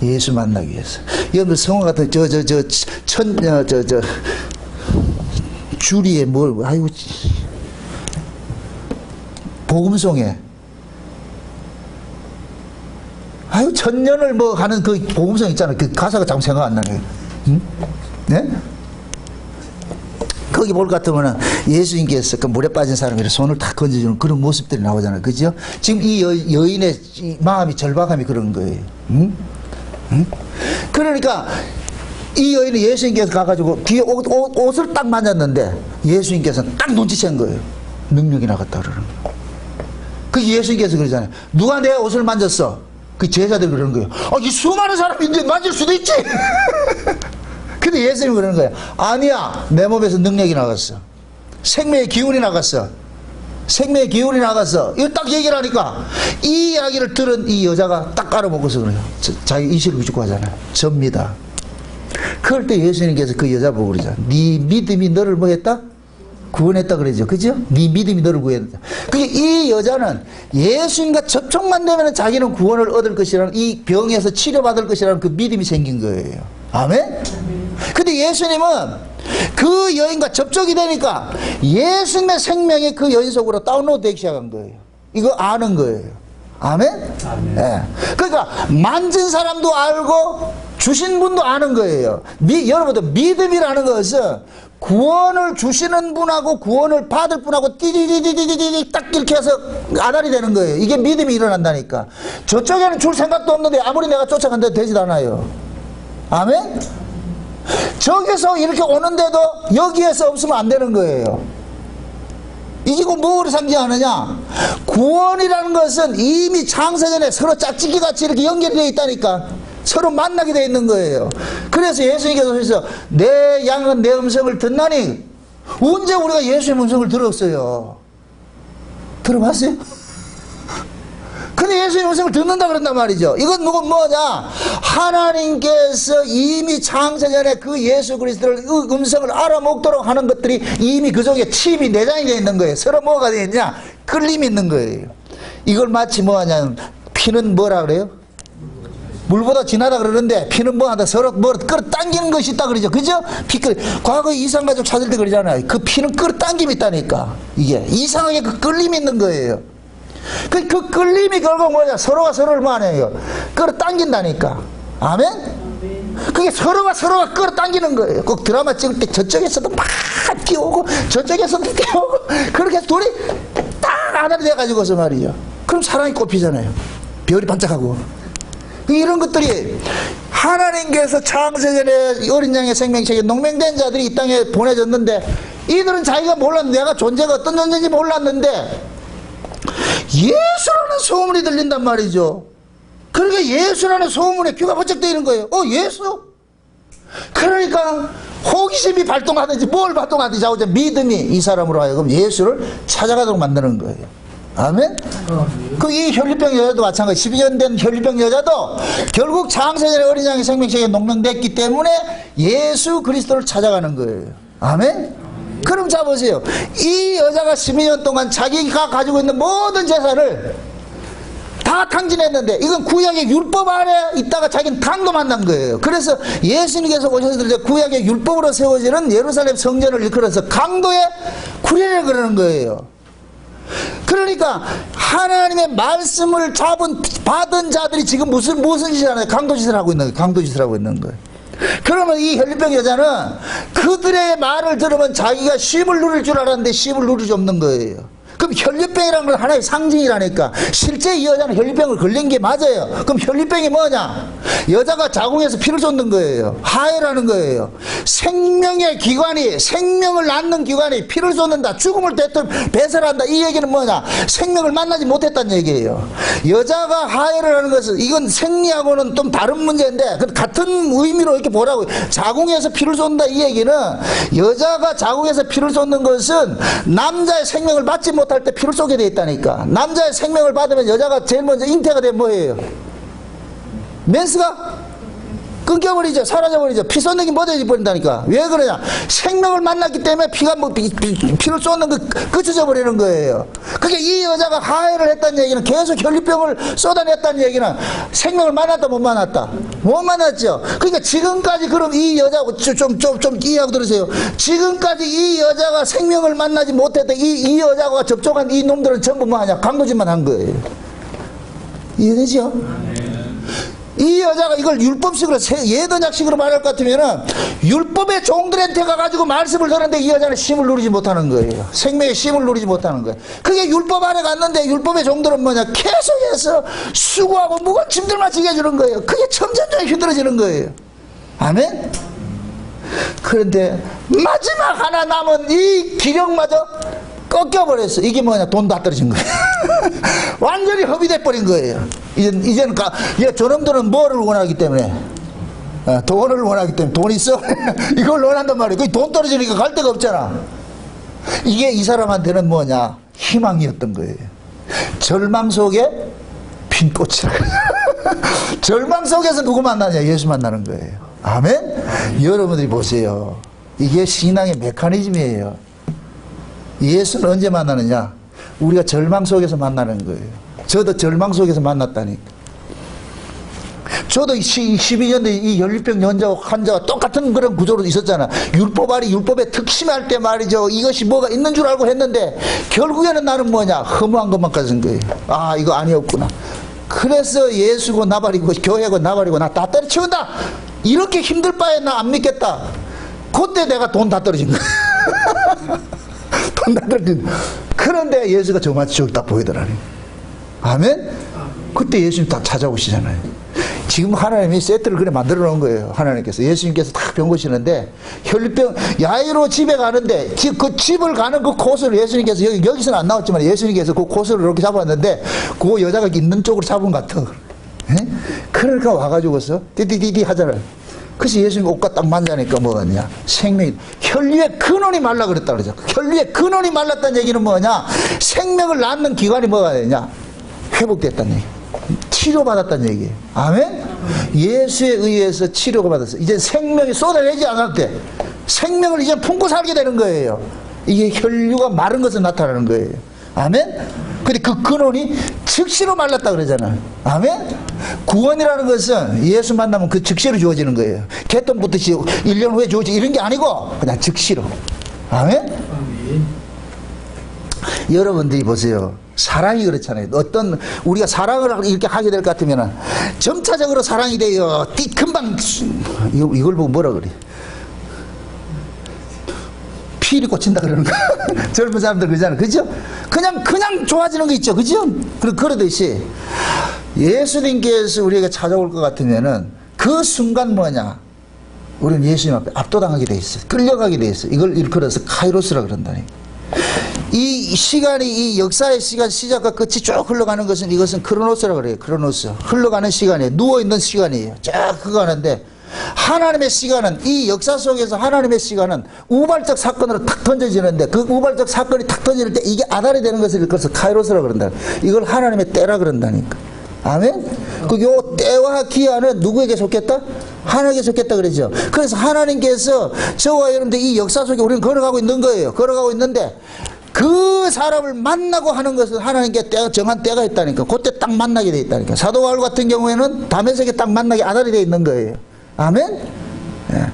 예수 만나기 위해서. 여러분 성화 같은 주리에 뭘, 아이고, 복음송에, 아유, 천년을 뭐 하는 그 복음송 있잖아요. 그 가사가 참 생각 안 나네요. 응? 네? 거기 볼 것 같으면 예수님께서 그 물에 빠진 사람이 손을 탁 건져주는 그런 모습들이 나오잖아요. 그죠? 지금 이 여인의 이 마음이 절박함이 그런 거예요. 응? 응? 그러니까 이 여인이 예수님께서 가가지고 뒤에 옷을 딱 만졌는데 예수님께서는 딱 눈치챈 거예요. 능력이 나갔다 그러는 거예요. 그 예수님께서 그러잖아요. 누가 내 옷을 만졌어? 그 제자들이 그러는 거예요. 이 수많은 사람이 이제 만질 수도 있지. 근데 예수님이 그러는 거예요. 아니야, 내 몸에서 능력이 나갔어. 생명의 기운이 나갔어. 생명의 기운이 나갔어. 이거 딱 얘기를 하니까 이 이야기를 들은 이 여자가 딱 깔아먹어서 그래요. 자기 이식을 비집고 하잖아요. 접니다. 그럴 때 예수님께서 그 여자 보고 그러잖아요. 네 믿음이 너를 뭐 했다? 구원했다 그러죠. 그죠? 네 믿음이 너를 구원했다. 그게 이 여자는 예수님과 접촉만 되면 자기는 구원을 얻을 것이라는, 이 병에서 치료받을 것이라는 그 믿음이 생긴 거예요. 아멘? 근데 예수님은 그 여인과 접촉이 되니까 예수님의 생명이 그 여인 속으로 다운로드 되기 시작한 거예요. 이거 아는 거예요. 아멘? 아멘. 네. 그러니까 만진 사람도 알고 주신 분도 아는 거예요. 여러분들 믿음이라는 것은 구원을 주시는 분하고 구원을 받을 분하고 띠디디디디디 딱 이렇게 해서 아달이 되는 거예요. 이게 믿음이 일어난다니까. 저쪽에는 줄 생각도 없는데 아무리 내가 쫓아간다고 되지도 않아요. 아멘? 저기서 이렇게 오는데도 여기에서 없으면 안 되는 거예요. 이게 뭐를 상징하느냐? 구원이라는 것은 이미 창세전에 서로 짝짓기 같이 이렇게 연결이 되어 있다니까. 서로 만나게 되어 있는 거예요. 그래서 예수님께서 그래서 내 양은 내 음성을 듣나니, 언제 우리가 예수의 음성을 들었어요? 들어봤어요? 근데 예수의 음성을 듣는다 그런단 말이죠. 이건 뭐냐? 하나님께서 이미 창세전에 그 예수 그리스도를 그 음성을 알아먹도록 하는 것들이 이미 그 속에 칩이 내장이 되어 있는 거예요. 서로 뭐가 되어 있냐? 끌림이 있는 거예요. 이걸 마치 뭐하냐면, 피는 뭐라 그래요? 물보다 진하다 그러는데 피는 뭐하다 서로 뭐 끌어당기는 것이 있다 그러죠. 그죠? 과거에 이상가족 찾을 때 그러잖아요. 그 피는 끌어당김이 있다니까. 이게 이상하게 그 끌림이 있는 거예요. 그 끌림이 결국 뭐냐? 서로가 서로를 뭐 하냐요? 끌어당긴다니까. 아멘? 그게 서로가 끌어당기는 거예요. 꼭 드라마 찍을 때 저쪽에서도 막 뛰어오고 저쪽에서도 뛰어오고 그렇게 해서 둘이 딱 하나를 돼가지고서 말이죠. 그럼 사랑이 꼽히잖아요. 별이 반짝하고. 이런 것들이 하나님께서 창세전에 어린 양의 생명체에 농맹된 자들이 이 땅에 보내졌는데, 이들은 자기가 몰랐는데, 내가 존재가 어떤 존재인지 몰랐는데 예수라는 소문이 들린단 말이죠. 그러니까 예수라는 소문에 귀가 번쩍 뜨이는 거예요. 예수? 그러니까 호기심이 발동하든지 뭘 발동하든지 자우자 믿음이 이 사람으로 하여금 예수를 찾아가도록 만드는 거예요. 아멘? 이 혈류병 여자도 마찬가지. 12년 된 혈류병 여자도 결국 창세전에 어린 양의 생명체에 농명됐기 때문에 예수 그리스도를 찾아가는 거예요. 아멘? 그럼 자 보세요. 이 여자가 12년 동안 자기가 가지고 있는 모든 재산을 다 탕진했는데, 이건 구약의 율법 아래 있다가 자기는 강도 만난 거예요. 그래서 예수님께서 오셔서 구약의 율법으로 세워지는 예루살렘 성전을 일컬어서 강도의 구례를 그러는 거예요. 그러니까 하나님의 말씀을 받은 자들이 지금 무슨 짓을 하나요? 강도짓을 하고 있는 거예요. 강도짓을 하고 있는 거예요. 그러면 이 혈류병 여자는 그들의 말을 들으면 자기가 쉼을 누릴 줄 알았는데 쉼을 누릴 수 없는 거예요. 그럼 혈류병이라는 건 하나의 상징이라니까. 실제 이 여자는 혈류병을 걸린 게 맞아요. 그럼 혈류병이 뭐냐? 여자가 자궁에서 피를 쏟는 거예요. 하해라는 거예요. 생명의 기관이, 생명을 낳는 기관이 피를 쏟는다, 죽음을 배설한다. 이 얘기는 뭐냐? 생명을 만나지 못했다는 얘기예요. 여자가 하해를 하는 것은, 이건 생리하고는 좀 다른 문제인데 같은 의미로 이렇게 보라고. 자궁에서 피를 쏟는다 이 얘기는, 여자가 자궁에서 피를 쏟는 것은 남자의 생명을 받지 못할 때 피를 쏟게 돼 있다니까. 남자의 생명을 받으면 여자가 제일 먼저 잉태가 되면 뭐예요? 멘스가 끊겨버리죠. 사라져버리죠. 피 쏟는 게 멎어져 버린다니까. 왜 그러냐? 생명을 만났기 때문에 피가 피를 쏟는 거 끝쳐져 버리는 거예요. 그게 이 여자가 하해를 했다는 얘기는, 계속 혈류병을 쏟아냈다는 얘기는 생명을 만났다 못 만났다? 못 만났죠. 그러니까 지금까지, 그럼 이 여자고 좀 이해하고 들으세요. 지금까지 이 여자가 생명을 만나지 못했던 이 여자가 접촉한 이 놈들은 전부 뭐하냐? 강도짓만 한 거예요. 이해되죠? 이 여자가 이걸 율법식으로, 예언약식으로 말할 것 같으면은, 율법의 종들한테 가가지고 말씀을 들었는데 이 여자는 심을 누리지 못하는 거예요. 생명의 심을 누리지 못하는 거예요. 그게 율법 안에 갔는데 율법의 종들은 뭐냐? 계속해서 수고하고 무거운 짐들만 지게 해주는 거예요. 그게 점점점 힘들어지는 거예요. 아멘? 그런데 마지막 하나 남은 이 기력마저 꺾여버렸어. 이게 뭐냐? 돈 다 떨어진 거예요. 완전히 허비돼 버린 거예요. 이제는 저놈들은 뭐를 원하기 때문에? 돈을 원하기 때문에. 돈 있어? 이걸 원한단 말이에요. 그게 돈 떨어지니까 갈 데가 없잖아. 이게 이 사람한테는 뭐냐? 희망이었던 거예요. 절망 속에 핀 꽃이라. 절망 속에서 누구 만나냐? 예수 만나는 거예요. 아멘? 여러분들이 보세요. 이게 신앙의 메커니즘이에요. 예수는 언제 만나느냐? 우리가 절망 속에서 만나는 거예요. 저도 절망 속에서 만났다니까. 저도 12년대 이 혈류병 환자와 똑같은 그런 구조로 있었잖아. 율법의 특심할 때 말이죠. 이것이 뭐가 있는 줄 알고 했는데, 결국에는 나는 뭐냐? 허무한 것만 가진 거예요. 아, 이거 아니었구나. 그래서 예수고 나발이고 교회고 나발이고 나 다 때려치운다. 이렇게 힘들 바에 나 안 믿겠다. 그때 내가 돈 다 떨어진 거야. 돈 다 떨어진. 그런데 예수가 저마치 저기 딱 보이더라니. 아멘? 그때 예수님 딱 찾아오시잖아요. 지금 하나님이 세트를 그래 만들어 놓은 거예요. 하나님께서. 예수님께서 딱 병 고시는데, 혈류병, 야이로 집에 가는데, 그 집을 가는 그 코스를 예수님께서, 여기서는 안 나왔지만 예수님께서 그 코스를 이렇게 잡았는데, 그 여자가 있는 쪽으로 잡은 것 같아. 예? 그러니까 와가지고서, 띠띠띠띠 하잖아요. 그래서 예수님 옷과 딱 만나니까 뭐냐? 생명이, 혈류의 근원이 말라 그랬다 그러죠. 혈류의 근원이 말랐다는 얘기는 뭐냐? 생명을 낳는 기관이 뭐가 되냐? 회복됐다는 얘기. 치료받았다는 얘기예요. 아멘? 예수에 의해서 치료가 받았어요. 이제 생명이 쏟아내지 않을 때 생명을 이제 품고 살게 되는 거예요. 이게 혈류가 마른 것으로 나타나는 거예요. 아멘? 근데 그 근원이 즉시로 말랐다 그러잖아요. 아멘? 구원이라는 것은 예수 만나면 그 즉시로 주어지는 거예요. 개똥 붙듯이 1년 후에 주어지 이런 게 아니고 그냥 즉시로. 아멘? 여러분들이 보세요. 사랑이 그렇잖아요. 어떤 우리가 사랑을 이렇게 하게 될 것 같으면 점차적으로 사랑이 돼요. 금방 이걸 보고 뭐라 그래? 피리 꽂힌다 그러는 거. 젊은 사람들 그러잖아요. 그죠? 그냥 좋아지는 거 있죠. 그죠? 그러듯이 예수님께서 우리에게 찾아올 것 같으면은 그 순간 뭐냐? 우리는 예수님 앞에 압도당하게 돼 있어요. 끌려가게 돼 있어요. 이걸 일컬어서 카이로스라 그런다니까. 이 시간이, 이 역사의 시간, 시작과 끝이 쭉 흘러가는 것은, 이것은 크로노스라고 그래요. 크로노스. 흘러가는 시간이에요. 누워있는 시간이에요. 쫙 흘러가는데, 하나님의 시간은, 이 역사 속에서 하나님의 시간은 우발적 사건으로 탁 던져지는데, 그 우발적 사건이 탁 던질 때 이게 아달이 되는 것을 일컬어서 카이로스라고 그런다. 이걸 하나님의 때라 그런다니까. 아멘? 요 때와 기한은 누구에게 속했다? 하나님께 속했다 그러죠. 그래서 하나님께서 저와 여러분들 이 역사 속에 우리는 걸어가고 있는 거예요. 걸어가고 있는데, 그 사람을 만나고 하는 것은 하나님께 정한 때가 있다니까. 그때 딱 만나게 돼 있다니까. 사도 바울 같은 경우에는 다메섹에 딱 만나게 아달이 돼 있는 거예요. 아멘? 예.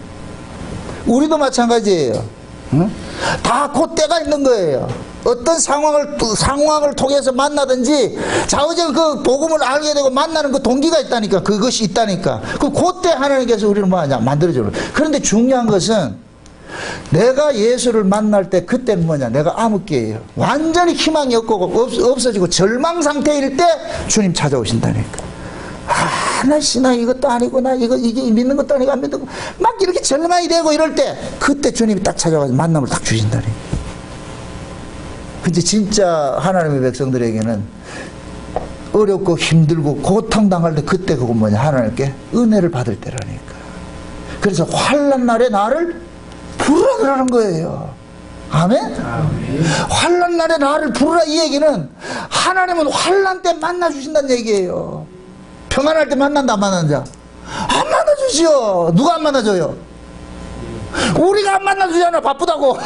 우리도 마찬가지예요. 응? 다 그 때가 있는 거예요. 어떤 상황을 통해서 만나든지 좌우적 그 복음을 알게 되고 만나는 그 동기가 있다니까. 그것이 있다니까. 그때 하나님께서 우리를 뭐하냐? 만들어주는. 그런데 중요한 것은 내가 예수를 만날 때 그때는 뭐냐? 내가 암흑기예요. 완전히 희망이 없어지고 절망 상태일 때 주님 찾아오신다니까. 나 신앙 이것도 아니고 나 이게 믿는 것도 아니고 안 믿는 거 막 이렇게 절망이 되고 이럴 때 그때 주님이 딱 찾아와서 만남을 딱 주신다니까. 근데 진짜 하나님의 백성들에게는 어렵고 힘들고 고통당할 때 그때 그건 뭐냐? 하나님께 은혜를 받을 때라니까. 그래서 환난 날에 나를 부르라 그러는 거예요. 아멘? 환난 날에 나를 부르라 이 얘기는 하나님은 환난 때 만나주신다는 얘기예요. 평안할 때 만난다 안 만난다? 안 만나주지요. 누가 안 만나줘요? 우리가 안 만나주잖아. 바쁘다고.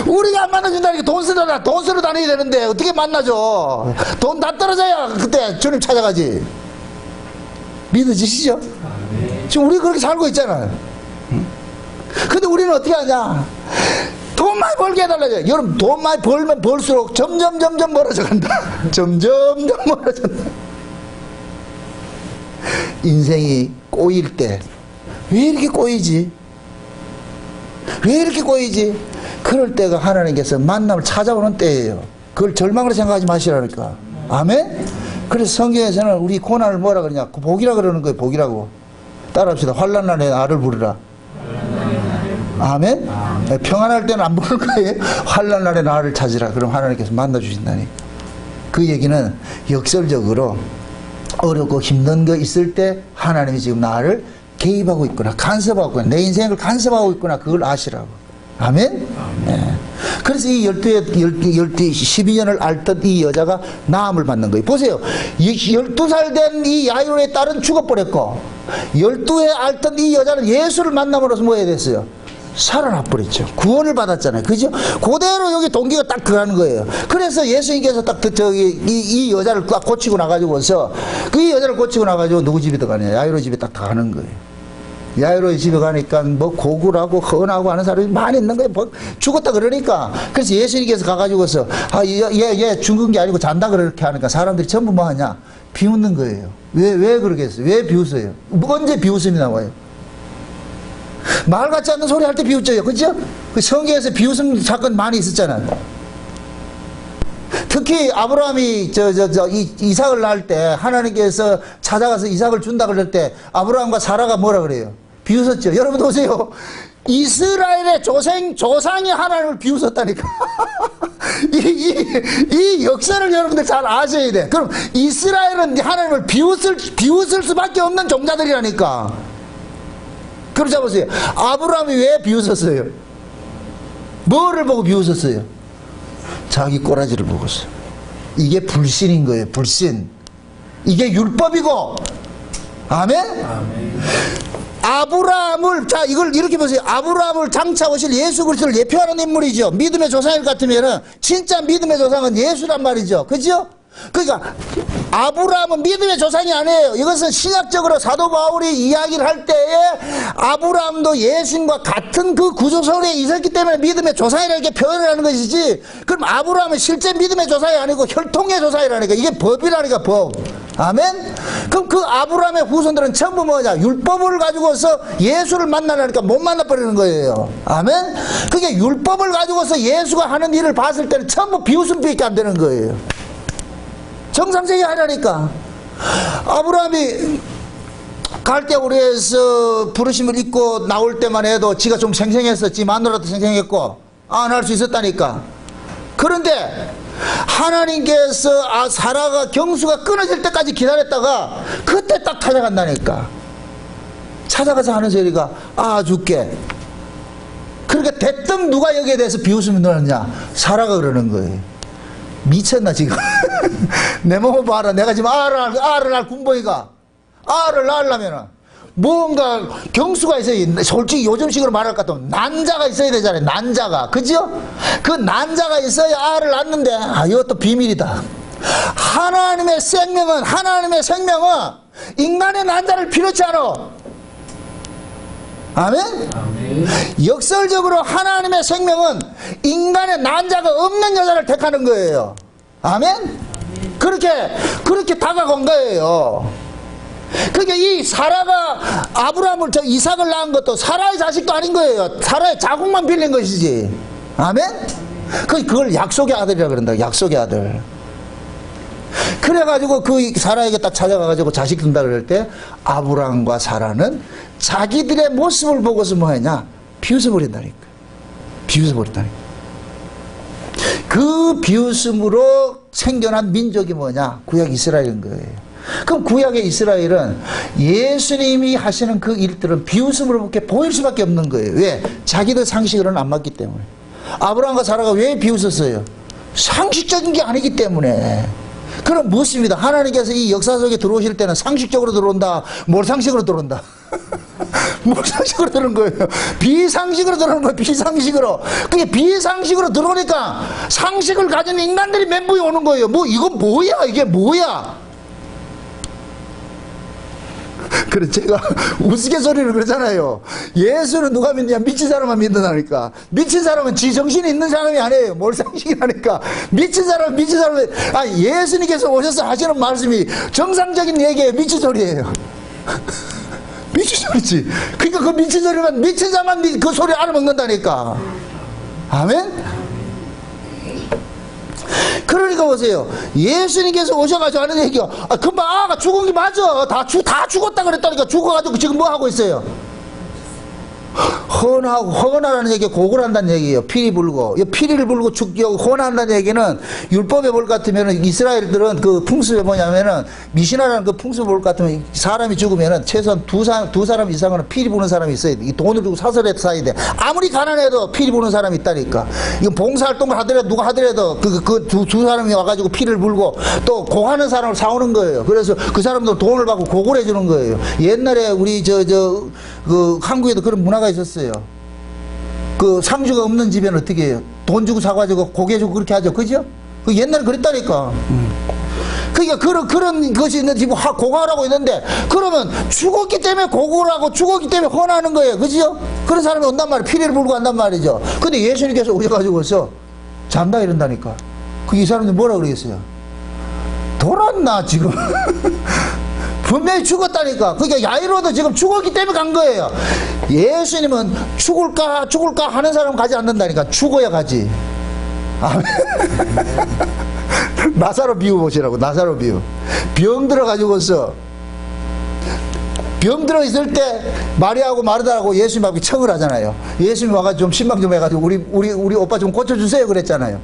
우리가 안 만나준다니까. 돈 쓰러 다녀야 되는데 어떻게 만나줘? 돈 다 떨어져야 그때 주님 찾아가지. 믿어지시죠? 지금 우리 그렇게 살고 있잖아요. 근데 우리는 어떻게 하냐? 돈 많이 벌게 해달라죠. 여러분 돈 많이 벌면 벌수록 점점 멀어져 간다. 점점 멀어진다. 인생이 꼬일 때 왜 이렇게 꼬이지? 왜 이렇게 꼬이지? 그럴 때가 하나님께서 만남을 찾아오는 때예요. 그걸 절망으로 생각하지 마시라니까. 아멘? 그래서 성경에서는 우리 고난을 뭐라 그러냐? 복이라 그러는 거예요. 복이라고. 따라합시다. 환난 날에 나를 부르라. 아멘? 평안할 때는 안 부를 거예요. 환난 날에 나를 찾으라. 그럼 하나님께서 만나 주신다니까. 그 얘기는 역설적으로 어렵고 힘든 거 있을 때 하나님이 지금 나를 개입하고 있구나, 간섭하고 있구나, 내 인생을 간섭하고 있구나, 그걸 아시라고. 아멘? 네. 그래서 이 12년을 앓던 이 여자가 나음을 받는 거예요. 보세요. 12살 된 이 야이로의 딸은 죽어버렸고 12해 앓던 이 여자는 예수를 만남으로써 뭐 해야 됐어요? 살아나 버렸죠. 구원을 받았잖아요. 그죠? 그대로 여기 동기가 딱 들어가는 거예요. 그래서 예수님께서 딱 이 여자를 딱 고치고 나가지고서 그 여자를 고치고 나가지고 누구 집에 들어가냐? 야이로 집에 딱 가는 거예요. 야이로의 집에 가니까 뭐 고굴하고 헌하고 하는 사람이 많이 있는 거예요. 뭐 죽었다 그러니까. 그래서 예수님께서 가가지고서 얘 죽은 게 아니고 잔다 그렇게 하니까 사람들이 전부 뭐 하냐? 비웃는 거예요. 왜 그러겠어요? 왜 비웃어요? 언제 비웃음이 나와요? 말 같지 않는 소리 할 때 비웃져요. 그죠? 그 성경에서 비웃음 사건 많이 있었잖아요. 특히 아브라함이 이삭을 낳을 때 하나님께서 찾아가서 이삭을 준다 그럴 때 아브라함과 사라가 뭐라 그래요? 비웃었죠. 여러분 보세요. 이스라엘의 조상이 하나님을 비웃었다니까. 이 역사를 여러분들 잘 아셔야 돼. 그럼 이스라엘은 하나님을 비웃을 수밖에 없는 종자들이라니까. 그럼 잡으세요. 아브라함이 왜 비웃었어요? 뭐를 보고 비웃었어요? 자기 꼬라지를 보고서. 이게 불신인 거예요. 불신. 이게 율법이고. 아멘? 아멘. 아브라함을, 자, 이걸 이렇게 보세요. 아브라함을 장차 오실 예수 그리스도를 예표하는 인물이죠. 믿음의 조상일 같으면은, 진짜 믿음의 조상은 예수란 말이죠. 그죠? 그러니까, 아브라함은 믿음의 조상이 아니에요. 이것은 신학적으로 사도 바울이 이야기를 할 때에 아브라함도 예수님과 같은 그 구조선에 있었기 때문에 믿음의 조상이라는 게 표현을 하는 것이지, 그럼 아브라함은 실제 믿음의 조상이 아니고 혈통의 조상이라니까. 이게 법이라니까, 법. 아멘? 그럼 그 아브라함의 후손들은 전부 뭐냐? 율법을 가지고서 예수를 만나려니까 못 만나버리는 거예요. 아멘? 그게 율법을 가지고서 예수가 하는 일을 봤을 때는 전부 비웃음밖에 안 되는 거예요. 정상적이 하려니까. 아브라함이 갈대우리에서 부르심을 입고 나올 때만 해도 지가 좀 생생했었지, 마누라도 생생했고 안 할 수 있었다니까. 그런데 하나님께서 사라가 경수가 끊어질 때까지 기다렸다가 그때 딱 찾아간다니까. 찾아가서 하는 소리가 줄게. 그러니까 대뜸 누가 여기에 대해서 비웃음을 넣었냐? 사라가 그러는 거예요. 미쳤나 지금? 내 몸을 봐라. 내가 지금 알을 낳을 군보이가 알을 낳으려면 뭔가 경수가 있어야, 솔직히 요즘식으로 말할 것 같으면 난자가 있어야 되잖아요. 난자가. 그죠? 그 난자가 있어야 알을 낳는데 이것도 비밀이다. 하나님의 생명은 인간의 난자를 필요치 않아. 아멘? 아멘. 역설적으로 하나님의 생명은 인간의 난자가 없는 여자를 택하는 거예요. 아멘? 그렇게 다가간 거예요. 그러니까 이 사라가 아브라함을 이삭을 낳은 것도 사라의 자식도 아닌 거예요. 사라의 자궁만 빌린 것이지. 아멘? 그걸 약속의 아들이라 그런다. 약속의 아들. 그래가지고 그 사라에게 딱 찾아가가지고 자식 둔다 그럴 때 아브라함과 사라는 자기들의 모습을 보고서 뭐 하냐? 비웃어버린다니까. 비웃어버린다니까. 그 비웃음으로 생겨난 민족이 뭐냐? 구약 이스라엘인 거예요. 그럼 구약의 이스라엘은 예수님이 하시는 그 일들은 비웃음으로밖에 보일 수밖에 없는 거예요. 왜? 자기들 상식으로는 안 맞기 때문에. 아브라함과 사라가 왜 비웃었어요? 상식적인 게 아니기 때문에. 그럼 묻습니다. 하나님께서 이 역사 속에 들어오실 때는 상식적으로 들어온다? 뭘 상식으로 들어온다? 뭘 상식으로 들어오는 거예요? 비상식으로 들어오는 거예요. 비상식으로. 그게 비상식으로 들어오니까 상식을 가진 인간들이 멘붕이 오는 거예요. 뭐 이건 뭐야? 이게 뭐야? 그래 제가 우스갯소리를 그러잖아요. 예수는 누가 믿냐? 미친 사람만 믿는다니까. 미친 사람은 지 정신이 있는 사람이 아니에요. 뭘 상식이라니까. 미친 사람은 미친 사람은. 아, 예수님께서 오셔서 하시는 말씀이 정상적인 얘기예요. 미친 소리예요. 미친 소리지. 그러니까 그 미친 소리만 미친 사람만 그 소리 알아먹는다니까. 아멘? 그러니까 보세요. 예수님께서 오셔가지고 하는 얘기가, 금방 아가 죽은 게 맞아. 다 죽었다 그랬다니까. 죽어가지고 지금 뭐 하고 있어요? 헌하라는 얘기 고글한다는 얘기예요. 피리 불고. 피리를 불고 헌한다는 얘기는 율법에 볼 것 같으면 이스라엘들은 그 풍습에 뭐냐면은 미시나라는 그 풍습에 볼 것 같으면 사람이 죽으면은 최소한 두 사람 이상은 피리 부는 사람이 있어야 돼. 이 돈을 주고 사설에 사야 돼. 아무리 가난해도 피리 부는 사람이 있다니까. 이건 봉사활동을 하더라도 누가 하더라도 두 사람이 와가지고 피를 불고 또 고하는 사람을 사오는 거예요. 그래서 그 사람도 돈을 받고 고글해 주는 거예요. 옛날에 우리 그 한국에도 그런 문화가 있었어요. 그 상주가 없는 집에는 어떻게 해요? 돈 주고 사가지고 고개 주고 그렇게 하죠. 그죠? 그 옛날에 그랬다니까. 그러니까 그런 것이 있는 집에 고가라고 있는데, 그러면 죽었기 때문에 고고라고 죽었기 때문에 헌하는 거예요. 그죠? 그런 사람이 온단 말이에요. 피리를 불고 한단 말이죠. 근데 예수님께서 오셔가지고서 잔다 이런다니까. 그 이 사람들 뭐라 그러겠어요? 돌았나 지금? 분명히 죽었다니까. 그러니까 야이로도 지금 죽었기 때문에 간 거예요. 예수님은 죽을까 하는 사람 가지 않는다니까. 죽어야 가지. 아멘. 나사로 비유 보시라고. 나사로 비유. 병 들어가지고서 병 들어 있을 때 마리아하고 마르다하고 예수님하고 청을 하잖아요. 예수님 와가지고 좀 신방 좀 해가지고 우리 오빠 좀 고쳐주세요 그랬잖아요.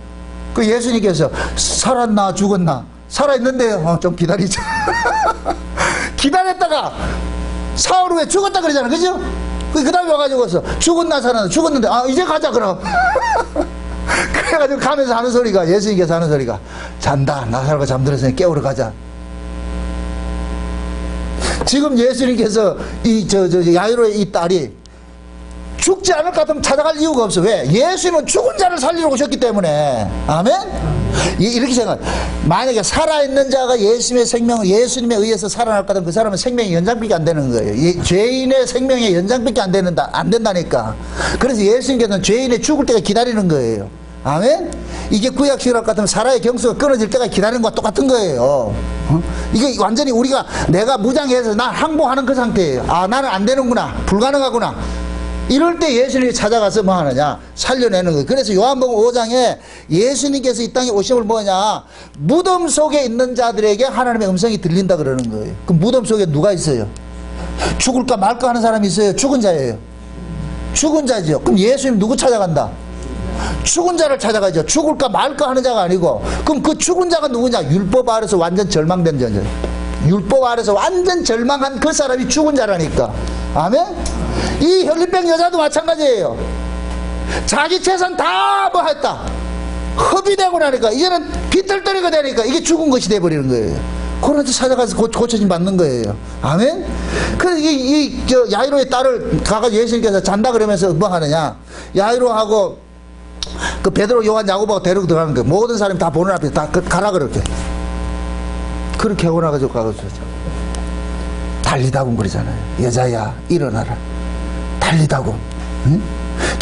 그 예수님께서 살았나 죽었나? 살아있는데요. 좀 기다리자. 기다렸다가 사흘 후에 죽었다 그러잖아. 그죠? 그 다음에 와가지고서 죽었나 살았나? 죽었는데 이제 가자 그럼. 그래가지고 가면서 하는 소리가, 예수님께서 하는 소리가, 잔다. 나사로가 잠들었으니 깨우러 가자. 지금 예수님께서 야이로의 이 딸이 죽지 않을 것 같으면 찾아갈 이유가 없어. 왜? 예수님은 죽은 자를 살리러 오셨기 때문에. 아멘? 이렇게 생각. 만약에 살아있는 자가 예수님에 의해서 살아날 것 같으면 그 사람은 생명이 연장밖에 안 되는 거예요. 죄인의 생명의 연장밖에 안 된다니까. 그래서 예수님께서는 죄인의 죽을 때가 기다리는 거예요. 아멘? 이게 구약식으로 할 것 같으면 사라의 경수가 끊어질 때가 기다리는 것과 똑같은 거예요. 이게 완전히 내가 무장해서 나 항복하는 그 상태예요. 나는 안 되는구나. 불가능하구나. 이럴 때 예수님이 찾아가서 뭐 하느냐? 살려내는 거예요. 그래서 요한복음 5장에 예수님께서 이 땅에 오심을 뭐냐? 무덤 속에 있는 자들에게 하나님의 음성이 들린다 그러는 거예요. 그럼 무덤 속에 누가 있어요? 죽을까 말까 하는 사람이 있어요? 죽은 자예요. 죽은 자죠. 그럼 예수님 누구 찾아간다? 죽은 자를 찾아가죠. 죽을까 말까 하는 자가 아니고. 그럼 그 죽은 자가 누구냐? 율법 아래서 완전 절망된 자죠. 율법 아래서 완전 절망한 그 사람이 죽은 자라니까. 아멘? 이 혈리병 여자도 마찬가지예요. 자기 재산 다 뭐 했다. 허비되고 나니까 이제는 빈털터리가 되니까 이게 죽은 것이 돼버리는 거예요. 그런 데 찾아가서 고쳐진 받는 거예요. 아멘? 그래서 야이로의 딸을 가가지고 예수님께서 잔다 그러면서 뭐 하느냐? 야이로하고 그 베드로, 요한, 야고보가 데리고 들어가는 거예요. 모든 사람이 다 보는 앞에 다 가라 그렇게. 그렇게 하고 나가지고 가가지고 달리다군 그러잖아요. 여자야 일어나라. 달리다군. 응?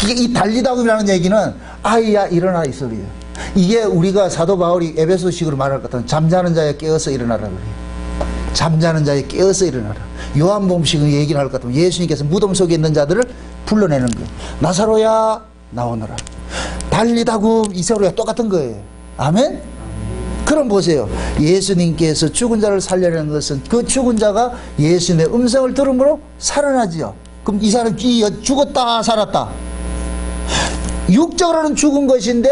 이 달리다군이라는 얘기는 아이야 일어나라 이 소리예요. 이게 우리가 사도 바울이 에베소식으로 말할 것 같은 잠자는 자에 깨어서 일어나라 그래요. 잠자는 자에 깨어서 일어나라. 요한복음식 얘기를 할 것 같으면 예수님께서 무덤 속에 있는 자들을 불러내는 거예요. 나사로야 나오너라. 달리다고 이사로야 똑같은 거예요. 아멘? 그럼 보세요. 예수님께서 죽은 자를 살려내는 것은 그 죽은 자가 예수님의 음성을 들음으로 살아나지요. 그럼 이 사람 죽었다 살았다. 육적으로는 죽은 것인데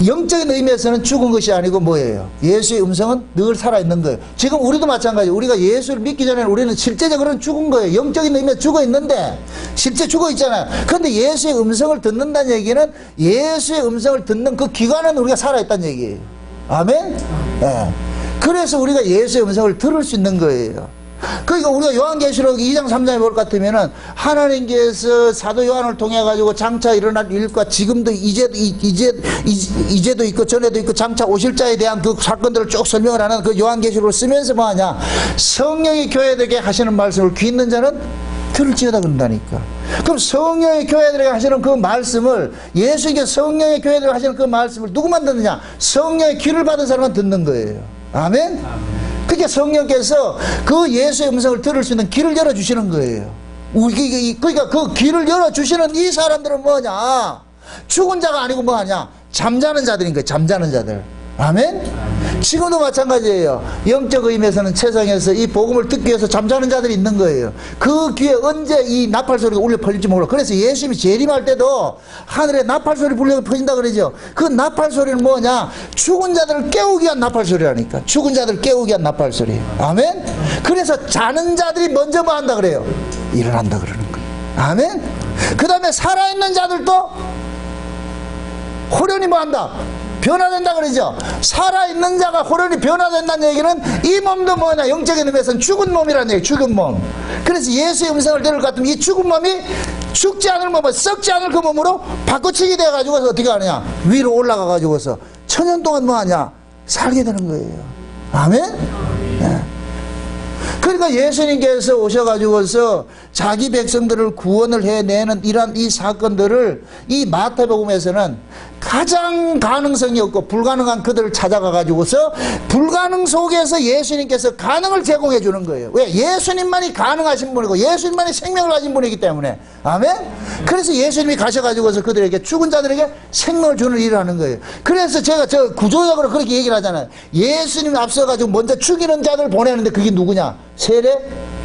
영적인 의미에서는 죽은 것이 아니고 뭐예요? 예수의 음성은 늘 살아있는 거예요. 지금 우리도 마찬가지예요. 우리가 예수를 믿기 전에는 우리는 실제적으로는 죽은 거예요. 영적인 의미에 죽어 있는데 실제 죽어 있잖아요. 그런데 예수의 음성을 듣는다는 얘기는 예수의 음성을 듣는 그 기간은 우리가 살아있다는 얘기예요. 아멘? 네. 그래서 우리가 예수의 음성을 들을 수 있는 거예요. 그러니까 우리가 요한계시록 2장 3장에 볼 것 같으면은 하나님께서 사도 요한을 통해 가지고 장차 일어날 일과 지금도 이제도 있고 전에도 있고 장차 오실 자에 대한 그 사건들을 쭉 설명을 하는 그 요한계시록을 쓰면서 뭐하냐, 성령이 교회들에게 하시는 말씀을 귀 있는 자는 들을지어다 그런다니까. 그럼 성령의 교회들에게 하시는 그 말씀을, 예수님께서 성령의 교회들에게 하시는 그 말씀을 누구만 듣느냐? 성령의 귀를 받은 사람만 듣는 거예요. 아멘? 그러니까 성령께서 그 예수의 음성을 들을 수 있는 길을 열어주시는 거예요. 그러니까 그 길을 열어주시는 이 사람들은 뭐냐? 죽은 자가 아니고 뭐하냐? 잠자는 자들인 거예요. 잠자는 자들. 아멘? 지금도 마찬가지예요. 영적 의미에서는 세상에서 이 복음을 듣기 위해서 잠자는 자들이 있는 거예요. 그 귀에 언제 이 나팔 소리가 울려 퍼질지 몰라. 그래서 예수님이 재림할 때도 하늘에 나팔 소리 불려 퍼진다 그러죠. 그 나팔 소리는 뭐냐? 죽은 자들을 깨우기 위한 나팔 소리라니까. 죽은 자들을 깨우기 위한 나팔 소리. 아멘? 그래서 자는 자들이 먼저 뭐 한다 그래요? 일어난다 그러는 거예요. 아멘? 그 다음에 살아있는 자들도 호련히 뭐 한다? 변화된다 그러죠. 살아있는 자가 호련히 변화된다는 얘기는 이 몸도 뭐냐, 영적인 의미에서는 죽은 몸이라는 얘기예요. 죽은 몸. 그래서 예수의 음성을 들을 것 같으면 이 죽은 몸이 죽지 않을 몸을, 썩지 않을 그 몸으로 바꿔치기 돼가지고서 어떻게 하느냐, 위로 올라가가지고서 천년 동안 뭐하냐, 살게 되는 거예요. 아멘? 네. 그러니까 예수님께서 오셔가지고서 자기 백성들을 구원을 해내는 이러한 이 사건들을 이 마태복음에서는 가장 가능성이 없고 불가능한 그들을 찾아가가지고서 불가능 속에서 예수님께서 가능을 제공해 주는 거예요. 왜? 예수님만이 가능하신 분이고 예수님만이 생명을 가진 분이기 때문에. 아멘? 그래서 예수님이 가셔가지고서 그들에게, 죽은 자들에게 생명을 주는 일을 하는 거예요. 그래서 제가 저 구조적으로 그렇게 얘기를 하잖아요. 예수님이 앞서가지고 먼저 죽이는 자들을 보내는데 그게 누구냐? 세례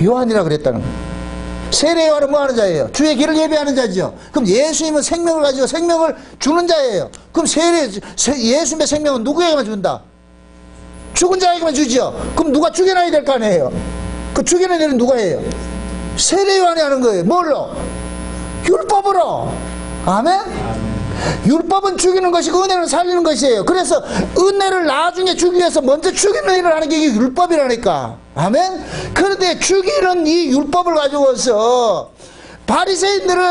요한이라 그랬다는 거예요. 세례 요한은 뭐 하는 자예요? 주의 길을 예배하는 자죠. 그럼 예수님은 생명을 가지고 생명을 주는 자예요. 그럼 예수님의 생명은 누구에게만 준다? 죽은 자에게만 주죠. 그럼 누가 죽여놔야 될 거 아니에요? 그 죽이는 일은 누가 해요? 세례 요한이 하는 거예요. 뭘로? 율법으로. 아멘? 율법은 죽이는 것이고 은혜는 살리는 것이에요. 그래서 은혜를 나중에 주기 위해서 먼저 죽이는 일을 하는 게 이게 율법이라니까. 아멘? 그런데 죽이는 이 율법을 가지고서 바리새인과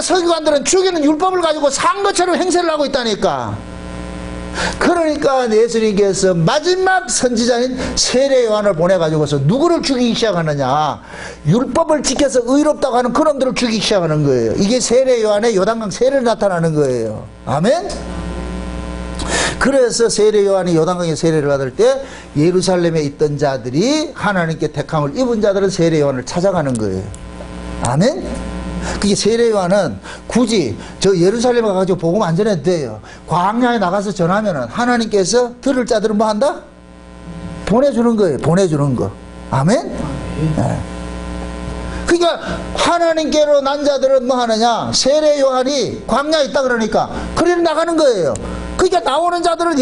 서기관들은 죽이는 율법을 가지고 산 것처럼 행세를 하고 있다니까. 그러니까 예수님께서 마지막 선지자인 세례 요한을 보내가지고서 누구를 죽이기 시작하느냐? 율법을 지켜서 의롭다고 하는 그놈들을 죽이기 시작하는 거예요. 이게 세례 요한의 요단강 세례를 나타나는 거예요. 아멘? 그래서 세례 요한이 요단강에 세례를 받을 때 예루살렘에 있던 자들이, 하나님께 택함을 입은 자들은 세례 요한을 찾아가는 거예요. 아멘? 그게 세례 요한은 굳이 저 예루살렘에 가가지고 복음 안 전해도 돼요. 광야에 나가서 전하면은 하나님께서 들을 자들은 뭐 한다? 보내주는 거예요. 보내주는 거. 아멘? 네. 그러니까 하나님께로 난 자들은 뭐 하느냐? 세례 요한이 광야에 있다 그러니까 그래 나가는 거예요. 그러니까 나오는 자들은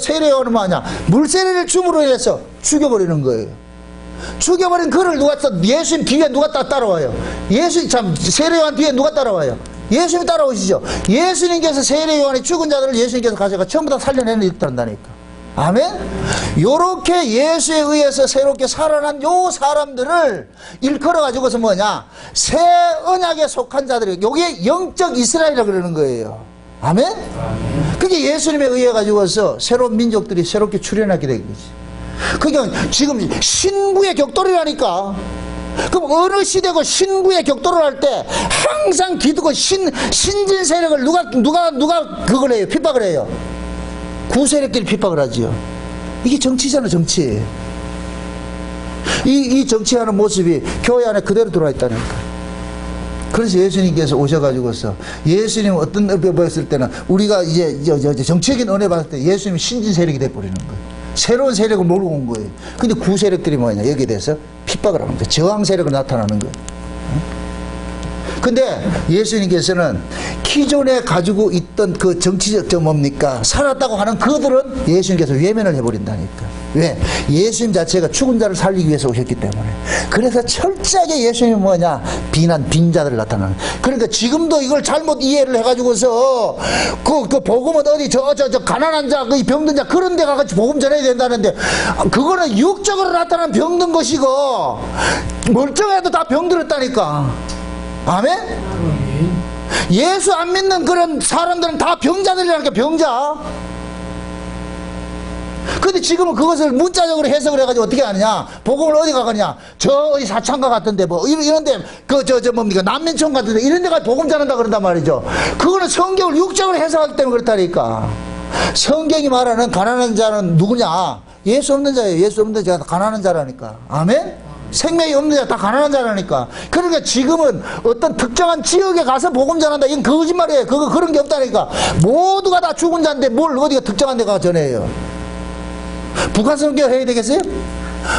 세례 요한은 뭐 하냐? 물세례를 줌으로 인해서 죽여버리는 거예요. 죽여버린 그를 예수님 뒤에 누가 따라와요? 세례 요한 뒤에 누가 따라와요? 예수님이 따라오시죠. 예수님께서 세례 요한이 죽은 자들을 예수님께서 가져가 전부 다 살려내는 일을 한다니까. 아멘? 요렇게 예수에 의해서 새롭게 살아난 요 사람들을 일컬어가지고서 뭐냐? 새 언약에 속한 자들이, 요게 영적 이스라엘이라고 그러는 거예요. 아멘? 그게 예수님에 의해 가지고서 새로운 민족들이 새롭게 출현하게 된 거지. 그러니까 지금 신구의 격돌이라니까. 그럼 어느 시대고 신구의 격돌을 할 때 항상 기득권 신진 세력을 누가 그걸 해요? 핍박을 해요. 구세력들이 핍박을 하지요. 이게 정치잖아, 정치. 이 정치하는 모습이 교회 안에 그대로 들어와 있다니까. 그래서 예수님께서 오셔가지고서 예수님 어떤 은혜 받았을 때는 우리가 이제 정치적인 은혜 받을 때 예수님이 신진 세력이 돼버리는 거예요. 새로운 세력을 몰고 온 거예요. 근데 구세력들이 뭐냐, 여기에 대해서 핍박을 하는 거예요. 저항 세력을 나타나는 거예요. 근데 예수님께서는 기존에 가지고 있던 그 정치적 뭡니까, 살았다고 하는 그들은 예수님께서 외면을 해버린다니까. 왜? 예수님 자체가 죽은 자를 살리기 위해서 오셨기 때문에. 그래서 철저하게 예수님이 뭐냐, 빈자들을 나타나는. 그러니까 지금도 이걸 잘못 이해를 해가지고서 그 복음은 어디 저 가난한 자, 그 병든 자 그런 데 가서 복음 전해야 된다는데, 그거는 육적으로 나타난 병든 것이고 멀쩡해도 다 병들었다니까. 아멘? 예수 안 믿는 그런 사람들은 다 병자들이라니까, 병자. 근데 지금은 그것을 문자적으로 해석을 해가지고 어떻게 하느냐, 복음을 어디 가느냐, 저 어디 사창가 같은데 뭐 이런데 뭡니까, 난민촌 같은데 이런 데가 복음 전한다 그런단 말이죠. 그거는 성경을 육적으로 해석하기 때문에 그렇다니까. 성경이 말하는 가난한 자는 누구냐? 예수 없는 자예요. 예수 없는 자가 가난한 자라니까. 아멘? 생명이 없는 자 다 가난한 자라니까. 그러니까 지금은 어떤 특정한 지역에 가서 복음 전한다, 이건 거짓말이에요. 그런 게 없다니까. 모두가 다 죽은 자인데 뭘 어디가 특정한 데 가서 전해요. 북한 선교 해야 되겠어요?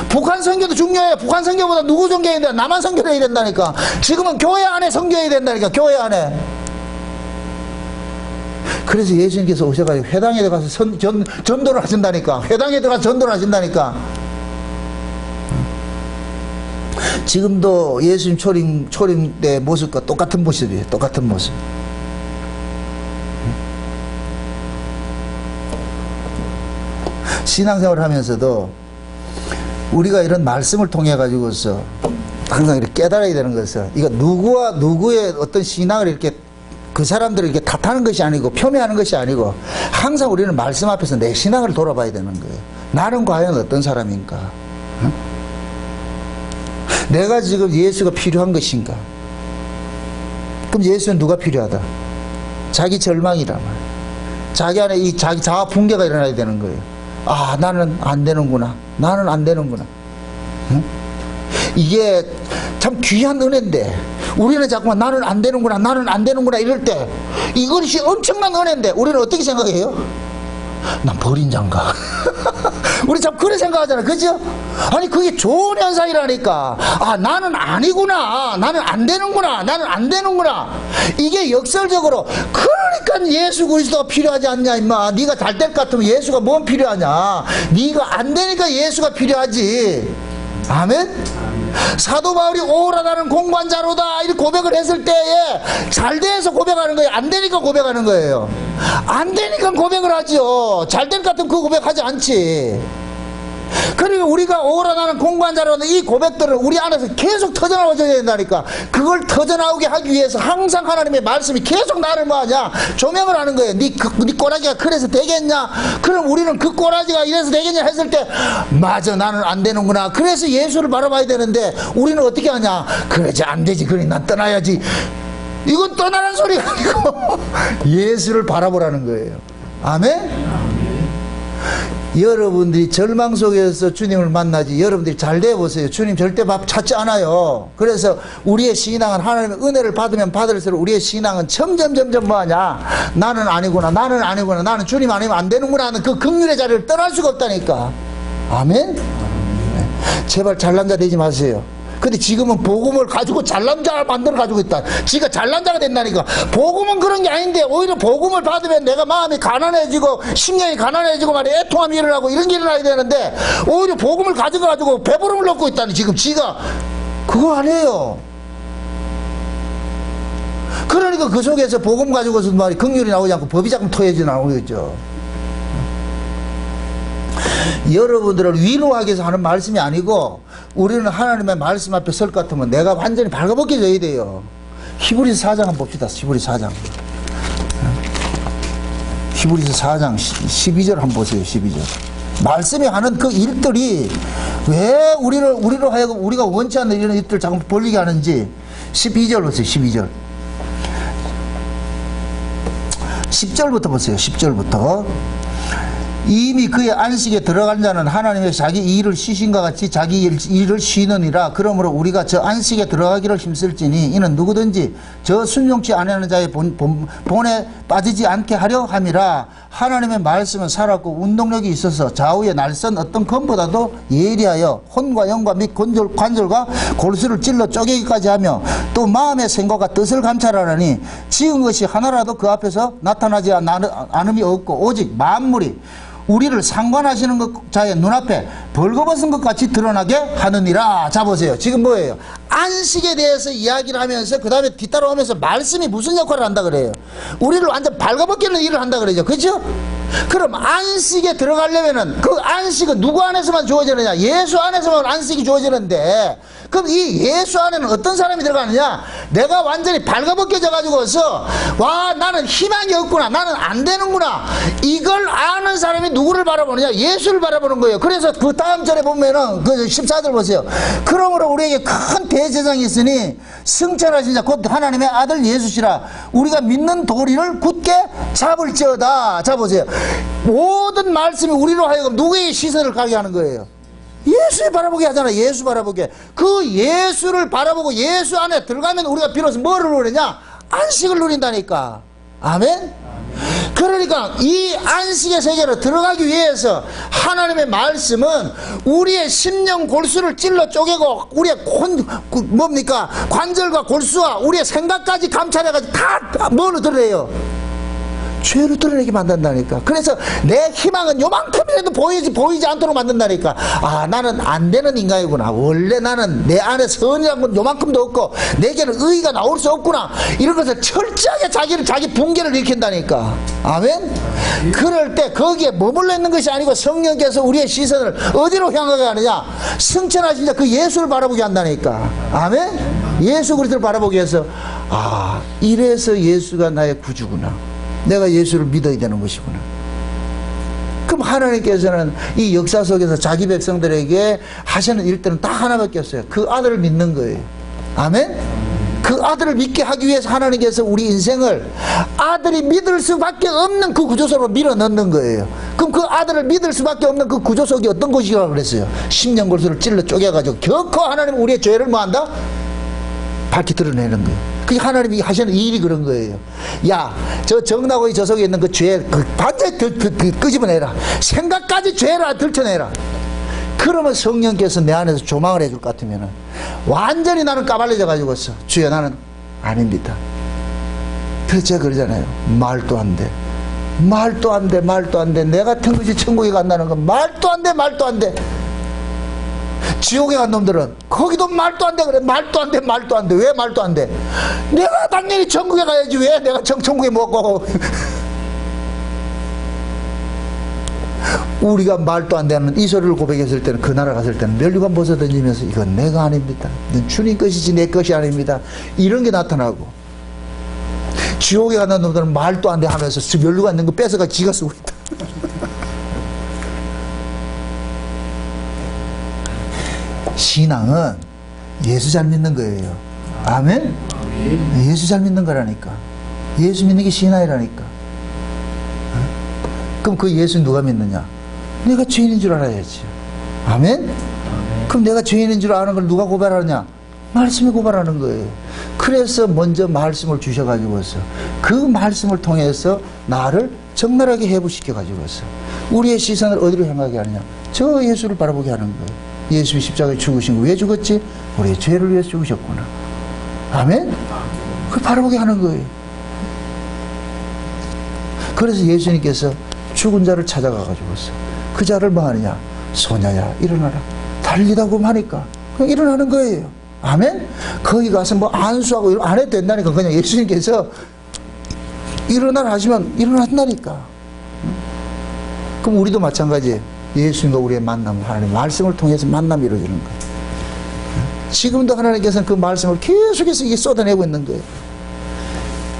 북한 선교도 중요해요. 북한 선교보다 누구 선교해야 된다? 남한 선교를 해야 된다니까. 지금은 교회 안에 선교해야 된다니까. 교회 안에. 그래서 예수님께서 오셔가지고 회당에 들어가서 전도를 하신다니까. 회당에 들어가서 전도를 하신다니까. 지금도 예수님 초림 때 모습과 똑같은 모습이에요. 똑같은 모습. 신앙생활을 하면서도 우리가 이런 말씀을 통해 가지고서 항상 이렇게 깨달아야 되는 것은, 이거 누구와 누구의 어떤 신앙을 이렇게 그 사람들을 이렇게 탓하는 것이 아니고 폄훼하는 것이 아니고, 항상 우리는 말씀 앞에서 내 신앙을 돌아봐야 되는 거예요. 나는 과연 어떤 사람인가? 응? 내가 지금 예수가 필요한 것인가? 그럼 예수는 누가 필요하다? 자기 절망이란 말이에요. 자기 안에 이 자기 자아 붕괴가 일어나야 되는 거예요. 아, 나는 안 되는구나. 나는 안 되는구나. 응? 이게 참 귀한 은혜인데, 우리는 자꾸만 나는 안 되는구나, 나는 안 되는구나 이럴 때, 이것이 엄청난 은혜인데 우리는 어떻게 생각해요? 난 버린 자인가? 우리 참 그래 생각하잖아. 그죠? 아니, 그게 좋은 현상이라니까. 아, 나는 아니구나, 나는 안 되는구나, 나는 안 되는구나. 이게 역설적으로, 그러니까 예수 그리스도가 필요하지 않냐 임마. 네가 잘 될 것 같으면 예수가 뭔 필요하냐. 네가 안 되니까 예수가 필요하지. 아멘? 사도 바울이 오라 나는 공부한 자로다 이렇게 고백을 했을 때에 잘 돼서 고백하는 거예요? 안 되니까 고백하는 거예요? 안 되니까 고백을 하죠. 잘 될 것 같으면 그 고백하지 않지. 그리고 우리가 오라 나는 공부한 자로는 이 고백들을 우리 안에서 계속 터져나와줘야 된다니까. 그걸 터져나오게 하기 위해서 항상 하나님의 말씀이 계속 나를 뭐하냐, 조명을 하는 거예요. 네 꼬라지가 그래서 되겠냐? 그럼 우리는 그 꼬라지가 이래서 되겠냐 했을 때, 맞아, 나는 안 되는구나. 그래서 예수를 바라봐야 되는데 우리는 어떻게 하냐? 그러지, 안 되지, 그러니 난 떠나야지. 이건 떠나는 소리가 아니고 예수를 바라보라는 거예요. 아멘? 여러분들이 절망 속에서 주님을 만나지, 여러분들이 잘 되어보세요. 주님 절대 밥 찾지 않아요. 그래서 우리의 신앙은, 하나님의 은혜를 받으면 받을수록 우리의 신앙은 점점 뭐하냐, 나는 아니구나, 나는 아니구나, 나는 주님 아니면 안 되는구나 하는 그 긍휼의 자리를 떠날 수가 없다니까. 아멘? 제발 잘난 자 되지 마세요. 근데 지금은 복음을 가지고 잘난 자를 만들어 가지고 있다. 지가 잘난 자가 된다니까. 복음은 그런 게 아닌데, 오히려 복음을 받으면 내가 마음이 가난해지고 심령이 가난해지고 말이야, 애통함이 일어나고 이런 게 일어나야 되는데, 오히려 복음을 가지고 배부름을 얻고 있다니. 지금 지가 그거 아니에요. 그러니까 그 속에서 복음 가지고서 말이 긍휼이 나오지 않고 법이 자꾸 토해져 나오겠죠. 여러분들을 위로하기 위해서 하는 말씀이 아니고, 우리는 하나님의 말씀 앞에 설 것 같으면 내가 완전히 발가벗겨져야 돼요. 히브리서 4장 한번 봅시다. 히브리서 4장. 히브리서 4장 12절 한번 보세요. 12절. 말씀이 하는 그 일들이 왜 우리로 하여금 우리가 원치 않는 이런 일들을 자꾸 벌리게 하는지 12절 보세요. 12절. 10절부터 보세요. 10절부터. 이미 그의 안식에 들어간 자는 하나님의 자기 일을 쉬신과 같이 자기 일을 쉬느니라. 그러므로 우리가 저 안식에 들어가기를 힘쓸지니 이는 누구든지 저 순종치 아니하는 자의 본에 빠지지 않게 하려 함이라. 하나님의 말씀은 살았고 운동력이 있어서 좌우에 날선 어떤 검보다도 예리하여 혼과 영과 및 관절과 골수를 찔러 쪼개기까지 하며 또 마음의 생각과 뜻을 감찰하느니 지은 것이 하나라도 그 앞에서 나타나지 않음이 없고 오직 만물이 우리를 상관하시는 자의 눈앞에 벌거벗은 것 같이 드러나게 하느니라. 자 보세요. 지금 뭐예요? 안식에 대해서 이야기를 하면서 그 다음에 뒤따라오면서 말씀이 무슨 역할을 한다 그래요? 우리를 완전 발가벗기는 일을 한다 그러죠. 그렇죠? 그럼 안식에 들어가려면은 그 안식은 누구 안에서만 주어지느냐? 예수 안에서만 안식이 주어지는데, 그럼 이 예수 안에는 어떤 사람이 들어가느냐? 내가 완전히 발가벗겨져 가지고서 와 나는 희망이 없구나, 나는 안 되는구나, 이걸 아는 사람이 누구를 바라보느냐? 예수를 바라보는 거예요. 그래서 그 다음 절에 보면은 그 14절 보세요. 그러므로 우리에게 큰 대제사장이 있으니 승천하신 자 곧 하나님의 아들 예수시라. 우리가 믿는 도리를 굳게 잡을지어다. 자 보세요. 모든 말씀이 우리로 하여금 누구의 시선을 가게 하는 거예요? 예수를 바라보게 하잖아. 예수 바라보게. 그 예수를 바라보고 예수 안에 들어가면 우리가 비로소 뭐를 누리냐? 안식을 누린다니까. 아멘? 그러니까 이 안식의 세계로 들어가기 위해서 하나님의 말씀은 우리의 심령 골수를 찔러 쪼개고 우리의 관절과 골수와 우리의 생각까지 감찰해가지고 다 뭐로 드러내요? 죄를 드러내게 만든다니까. 그래서 내 희망은 요만큼이라도 보이지 않도록 만든다니까. 아, 나는 안 되는 인간이구나. 원래 나는 내 안에 선이라는 건 요만큼도 없고 내게는 의의가 나올 수 없구나. 이런 것을 철저하게 자기 붕괴를 일으킨다니까. 아멘? 그럴 때 거기에 머물러 있는 것이 아니고 성령께서 우리의 시선을 어디로 향하게 하느냐? 승천하신 자 그 예수를 바라보게 한다니까. 아멘? 예수 그리스도를 바라보게 해서 아, 이래서 예수가 나의 구주구나. 내가 예수를 믿어야 되는 것이구나. 그럼 하나님께서는 이 역사 속에서 자기 백성들에게 하시는 일들은 딱 하나밖에 없어요. 그 아들을 믿는 거예요. 아멘? 그 아들을 믿게 하기 위해서 하나님께서 우리 인생을 아들이 믿을 수밖에 없는 그 구조 속으로 밀어 넣는 거예요. 그럼 그 아들을 믿을 수밖에 없는 그 구조 속이 어떤 곳이라고 그랬어요? 심령골수를 찔러 쪼개가지고 결코 하나님은 우리의 죄를 뭐한다? 밝히 드러내는 거예요. 그게 하나님이 하시는 일이 그런 거예요. 야, 저 정나고의 저 속에 있는 그 죄, 반드시 끄집어내라. 생각까지 죄를 들춰내라. 그러면 성령께서 내 안에서 조망을 해줄 것 같으면은 완전히 나는 까발려져 가지고서 주여 나는 아닙니다. 그래서 제가 그러잖아요. 말도 안 돼. 말도 안 돼. 말도 안 돼. 내 같은 것이 천국에 간다는 건 말도 안 돼. 말도 안 돼. 지옥에 간 놈들은 거기도 말도 안 돼 그래. 말도 안 돼. 말도 안 돼. 왜 말도 안 돼? 내가 당연히 천국에 가야지. 왜 내가 천국에 못 가고. 우리가 말도 안 되는 이 소리를 고백했을 때는 그 나라 갔을 때는 면류관 벗어던지면서 이건 내가 아닙니다. 이건 주님 것이지 내 것이 아닙니다. 이런 게 나타나고, 지옥에 가는 놈들은 말도 안 돼 하면서 면류관 있는 거 뺏어가 지가 쓰고 있다. 신앙은 예수 잘 믿는 거예요. 아멘? 예수 잘 믿는 거라니까. 예수 믿는 게 신앙이라니까. 그럼 그 예수 누가 믿느냐? 내가 죄인인 줄 알아야지. 아멘? 그럼 내가 죄인인 줄 아는 걸 누가 고발하느냐? 말씀이 고발하는 거예요. 그래서 먼저 말씀을 주셔가지고서 그 말씀을 통해서 나를 적나라하게 회복시켜가지고서 우리의 시선을 어디로 향하게 하느냐? 저 예수를 바라보게 하는 거예요. 예수의 십자가에 죽으신 거 왜 죽었지? 우리의 죄를 위해서 죽으셨구나. 아멘? 그걸 바라보게 하는 거예요. 그래서 예수님께서 죽은 자를 찾아가가지고서 그 자를 뭐 하느냐? 소녀야 일어나라. 달리다고 하니까 그냥 일어나는 거예요. 아멘? 거기 가서 뭐 안수하고 안 해도 된다니까. 그냥 예수님께서 일어나라 하시면 일어난다니까. 그럼 우리도 마찬가지예요. 예수님과 우리의 만남, 하나님 말씀을 통해서 만남이 이루어지는 거예요. 지금도 하나님께서는 그 말씀을 계속해서 이게 쏟아내고 있는 거예요.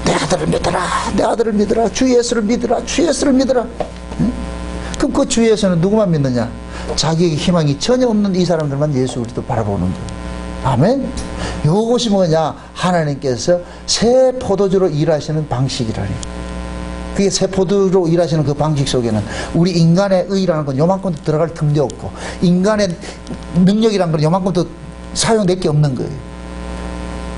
내 아들을 믿어라. 내 아들을 믿어라. 주 예수를 믿어라. 주 예수를 믿어라. 그럼 그 주 예수는 누구만 믿느냐? 자기에게 희망이 전혀 없는 이 사람들만 예수 그리스도 바라보는 거예요. 아멘? 요것이 뭐냐? 하나님께서 새 포도주로 일하시는 방식이라니. 그게 세포드로 일하시는 그 방식 속에는 우리 인간의 의라는 건 요만큼도 들어갈 틈도 없고, 인간의 능력이라는 건 요만큼도 사용될 게 없는 거예요.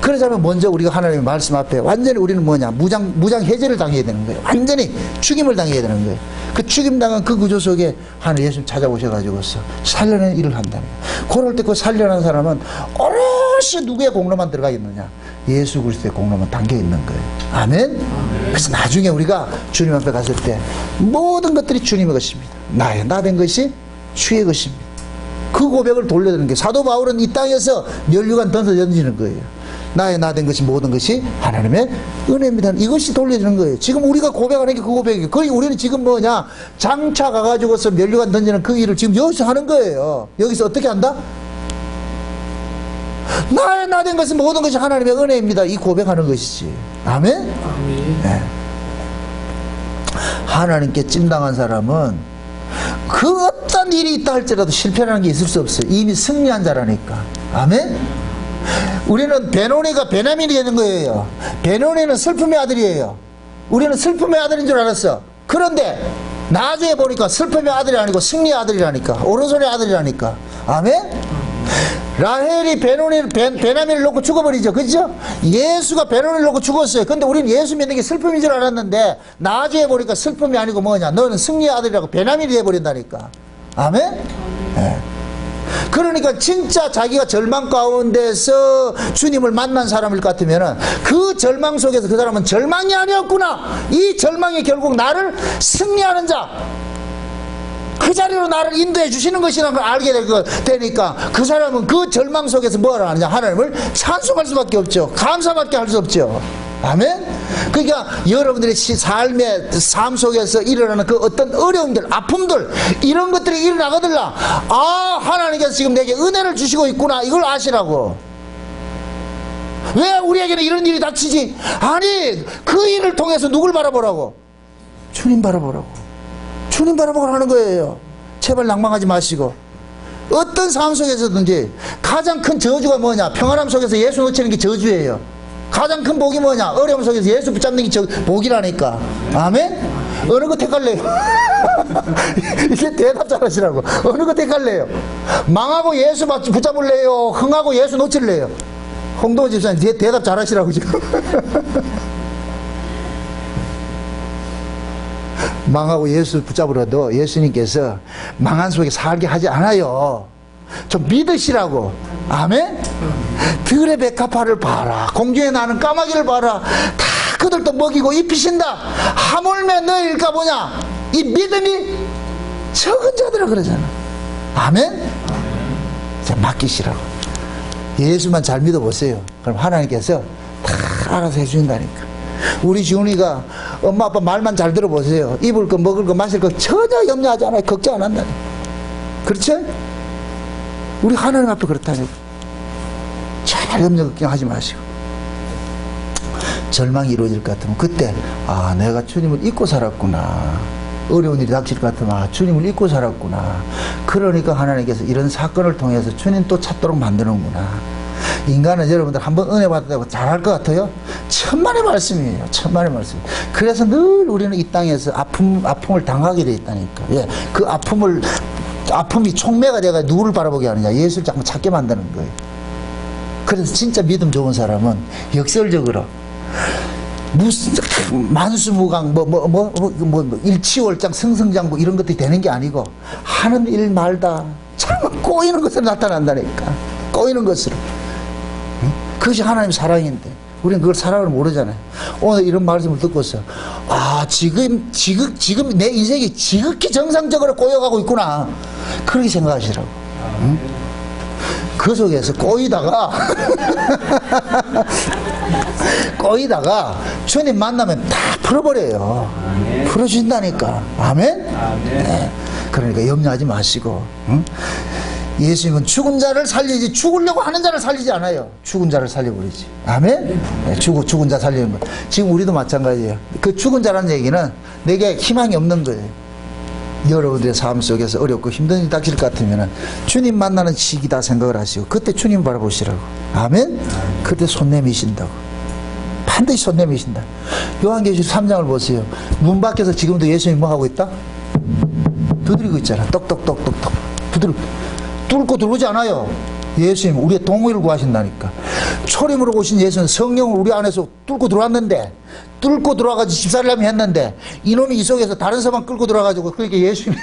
그러자면 먼저 우리가 하나님의 말씀 앞에 완전히 우리는 뭐냐, 무장 해제를 당해야 되는 거예요. 완전히 죽임을 당해야 되는 거예요. 그 죽임당한 그 구조 속에 하나님 예수님 찾아오셔가지고서 살려낸 일을 한다는 거예요. 그럴 때 그 살려낸 사람은 오롯이 누구의 공로만 들어가 있느냐, 예수 그리스도의 공로만 담겨 있는 거예요. 아멘? 그래서 나중에 우리가 주님 앞에 갔을 때 모든 것들이 주님의 것입니다. 나의 나된 것이 주의 것입니다. 그 고백을 돌려드리는 게, 사도 바울은 이 땅에서 면류관 던지는 거예요. 나의 나된 것이 모든 것이 하나님의 은혜입니다. 이것이 돌려주는 거예요. 지금 우리가 고백하는 게 그 고백이에요. 그러니까 우리는 지금 뭐냐, 장차 가가지고서 면류관 던지는 그 일을 지금 여기서 하는 거예요. 여기서 어떻게 한다? 나의 나된 것은 모든 것이 하나님의 은혜입니다. 이 고백하는 것이지. 아멘? 아멘. 네. 하나님께 찜당한 사람은 그 어떤 일이 있다 할지라도 실패라는 게 있을 수 없어요. 이미 승리한 자라니까. 아멘? 우리는 베노니가 베냐민이 되는 거예요. 베노니는 슬픔의 아들이에요. 우리는 슬픔의 아들인 줄 알았어. 그런데 나중에 보니까 슬픔의 아들이 아니고 승리의 아들이라니까. 오른손의 아들이라니까. 아멘? 라헬이 베냐민을 놓고 죽어버리죠. 그죠? 예수가 베냐민을 놓고 죽었어요. 근데 우리는 예수 믿는 게 슬픔인 줄 알았는데 나중에 보니까 슬픔이 아니고 뭐냐, 너는 승리의 아들이라고 베냐민이 돼버린다니까. 아멘? 네. 그러니까 진짜 자기가 절망 가운데서 주님을 만난 사람일 것 같으면은 그 절망 속에서 그 사람은 절망이 아니었구나, 이 절망이 결국 나를 승리하는 자, 그 자리로 나를 인도해 주시는 것이라는 걸 알게 되니까 그 사람은 그 절망 속에서 뭐라 하느냐, 하나님을 찬송할 수밖에 없죠. 감사밖에 할 수 없죠. 아멘? 그러니까 여러분들의 삶 속에서 일어나는 그 어떤 어려움들, 아픔들, 이런 것들이 일어나거들라, 아, 하나님께서 지금 내게 은혜를 주시고 있구나, 이걸 아시라고. 왜 우리에게는 이런 일이 닥치지? 아니, 그 일을 통해서 누굴 바라보라고? 주님 바라보라고. 주님 바라보고 하는 거예요. 제발 낭망하지 마시고. 어떤 상황 속에서든지 가장 큰 저주가 뭐냐, 평안함 속에서 예수 놓치는 게 저주예요. 가장 큰 복이 뭐냐, 어려움 속에서 예수 붙잡는 게 복이라니까. 아멘? 어느 거 택할래요? 이게 대답 잘하시라고. 어느 거 택할래요? 망하고 예수 붙잡을래요? 흥하고 예수 놓칠래요? 홍동호 집사님 대답 잘하시라고 지금. 망하고 예수 붙잡으라도 예수님께서 망한 속에 살게 하지 않아요. 좀 믿으시라고. 아멘? 들의 백합화를 봐라, 공중에 나는 까마귀를 봐라, 다 그들도 먹이고 입히신다. 하물며 너희일까 보냐. 이 믿음이 적은 자들아 그러잖아. 아멘? 자, 맡기시라고. 예수만 잘 믿어보세요. 그럼 하나님께서 다 알아서 해주신다니까. 우리 지훈이가 엄마 아빠 말만 잘 들어보세요. 입을 거 먹을 거 마실 거 전혀 염려하지 않아요. 걱정 안 한다니까. 그렇죠? 우리 하나님 앞에 그렇다니까. 제발 염려 걱정하지 마시고. 절망이 이루어질 것 같으면 그때, 아, 내가 주님을 잊고 살았구나. 어려운 일이 닥칠 것 같으면, 아, 주님을 잊고 살았구나. 그러니까 하나님께서 이런 사건을 통해서 주님 또 찾도록 만드는구나. 인간은 여러분들 한번 은혜 받았다고 잘할 것 같아요? 천만의 말씀이에요. 천만의 말씀. 그래서 늘 우리는 이 땅에서 아픔을 당하게 돼 있다니까. 예, 그 아픔이 촉매가 돼가 누구를 바라보게 하느냐, 예수를 자꾸 찾게 만드는 거예요. 그래서 진짜 믿음 좋은 사람은 역설적으로 만수무강 일치월장 승승장구 이런 것들이 되는 게 아니고 하는 일말다 참 꼬이는 것으로 나타난다니까. 꼬이는 것으로. 그것이 하나님 사랑인데 우리는 그걸 사랑을 모르잖아요. 오늘 이런 말씀을 듣고서, 아, 지금 내 인생이 지극히 정상적으로 꼬여가고 있구나, 그렇게 생각하시라고. 응? 그 속에서 꼬이다가 주님 만나면 다 풀어버려요. 풀어주신다니까. 아멘? 네. 그러니까 염려하지 마시고. 응? 예수님은 죽은 자를 살리지, 죽으려고 하는 자를 살리지 않아요. 죽은 자를 살려버리지. 아멘? 네, 죽은 자 살리는 거. 지금 우리도 마찬가지예요. 그 죽은 자라는 얘기는 내게 희망이 없는 거예요. 여러분들의 삶 속에서 어렵고 힘든 일이 닥칠 것 같으면 주님 만나는 시기다 생각을 하시고 그때 주님 바라보시라고. 아멘? 그때 손 내미신다고. 반드시 손 내미신다. 요한계시록 3장을 보세요. 문 밖에서 지금도 예수님이 뭐 하고 있다? 두드리고 있잖아. 똑똑똑똑똑 두드리고, 뚫고 들어오지 않아요. 예수님 우리의 동의를 구하신다니까. 초림으로 오신 예수는 성령을 우리 안에서 뚫고 들어왔는데, 뚫고 들어와가지고 집사람이 했는데 이놈이 이 속에서 다른 사람 끌고 들어와가지고, 그러니까 예수님이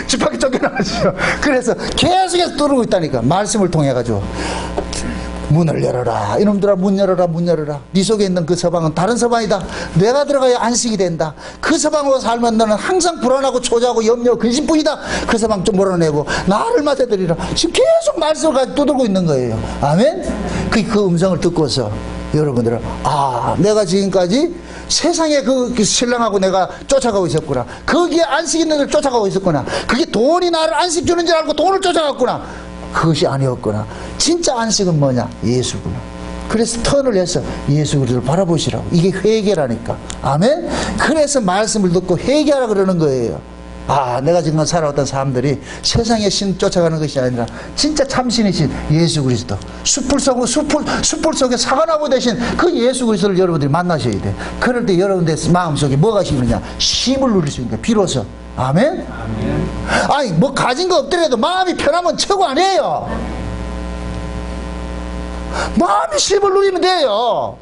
집 밖에 쫓겨나가지고, 그래서 계속해서 뚫고 있다니까. 말씀을 통해 가지고 문을 열어라, 이놈들아 문 열어라, 문 열어라. 네 속에 있는 그 서방은 다른 서방이다. 내가 들어가야 안식이 된다. 그 서방으로 살면 너는 항상 불안하고 초조하고 염려 근심뿐이다. 그 서방 좀 몰아내고 나를 맡아드리라. 지금 계속 말씀을 가지고 두들고 있는 거예요. 아멘. 그 음성을 듣고서 여러분들은, 아, 내가 지금까지 세상에 그 신랑하고 내가 쫓아가고 있었구나. 거기에 안식 있는 데를 쫓아가고 있었구나. 그게 돈이 나를 안식 주는 줄 알고 돈을 쫓아갔구나. 그것이 아니었구나. 진짜 안식은 뭐냐? 예수구나. 그래서 턴을 해서 예수 그리스도를 바라보시라고. 이게 회개라니까. 아멘. 그래서 말씀을 듣고 회개하라 그러는 거예요. 아, 내가 지금 살아왔던 사람들이 세상의 신 쫓아가는 것이 아니라 진짜 참신이신 예수 그리스도, 숯불 속에 사과나무 대신 그 예수 그리스도를 여러분들이 만나셔야 돼. 그럴 때 여러분들 마음속에 뭐가 식느냐? 쉼을 누릴 수 있는 거야. 비로소. 아멘? 아멘. 아니, 뭐 가진 거 없더라도 마음이 편하면 최고 아니에요. 마음이 쉼을 누리면 돼요.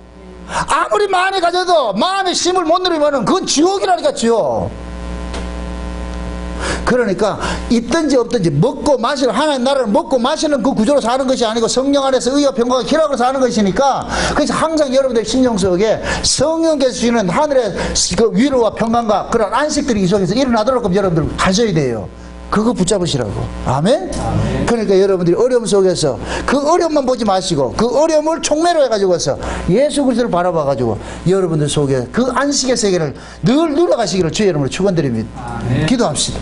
아무리 많이 가져도 마음의 쉼을 못 누리면 그건 지옥이라니까, 지옥. 그러니까 있든지 없든지 먹고 마시는, 하나님 나라를 먹고 마시는 그 구조로 사는 것이 아니고 성령 안에서 의와 평강과 희락으로 사는 것이니까, 그래서 항상 여러분들 심령 속에 성령께서 주시는 하늘의 그 위로와 평강과 그런 안식들이 이 속에서 일어나도록 여러분들 하셔야 돼요. 그거 붙잡으시라고. 아멘? 아멘. 그러니까 여러분들이 어려움 속에서 그 어려움만 보지 마시고 그 어려움을 총매로 해가지고서 예수 그리스도를 바라봐가지고 여러분들 속에 그 안식의 세계를 늘 누려가시기를 주의 이름으로 축원드립니다. 아멘. 기도합시다.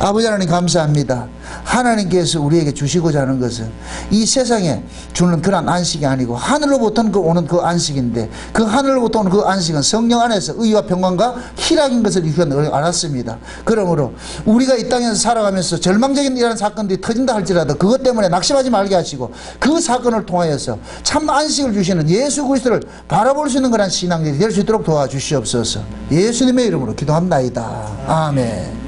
아버지 하나님 감사합니다. 하나님께서 우리에게 주시고자 하는 것은 이 세상에 주는 그런 안식이 아니고 하늘로부터 오는 그 안식인데, 그 하늘로부터 오는 그 안식은 성령 안에서 의와 평강과 희락인 것을 알았습니다. 그러므로 우리가 이 땅에서 살아가면서 절망적인 이런 사건들이 터진다 할지라도 그것 때문에 낙심하지 말게 하시고, 그 사건을 통하여서 참 안식을 주시는 예수 그리스도를 바라볼 수 있는 그런 신앙들이 될 수 있도록 도와주시옵소서. 예수님의 이름으로 기도합나이다. 아멘.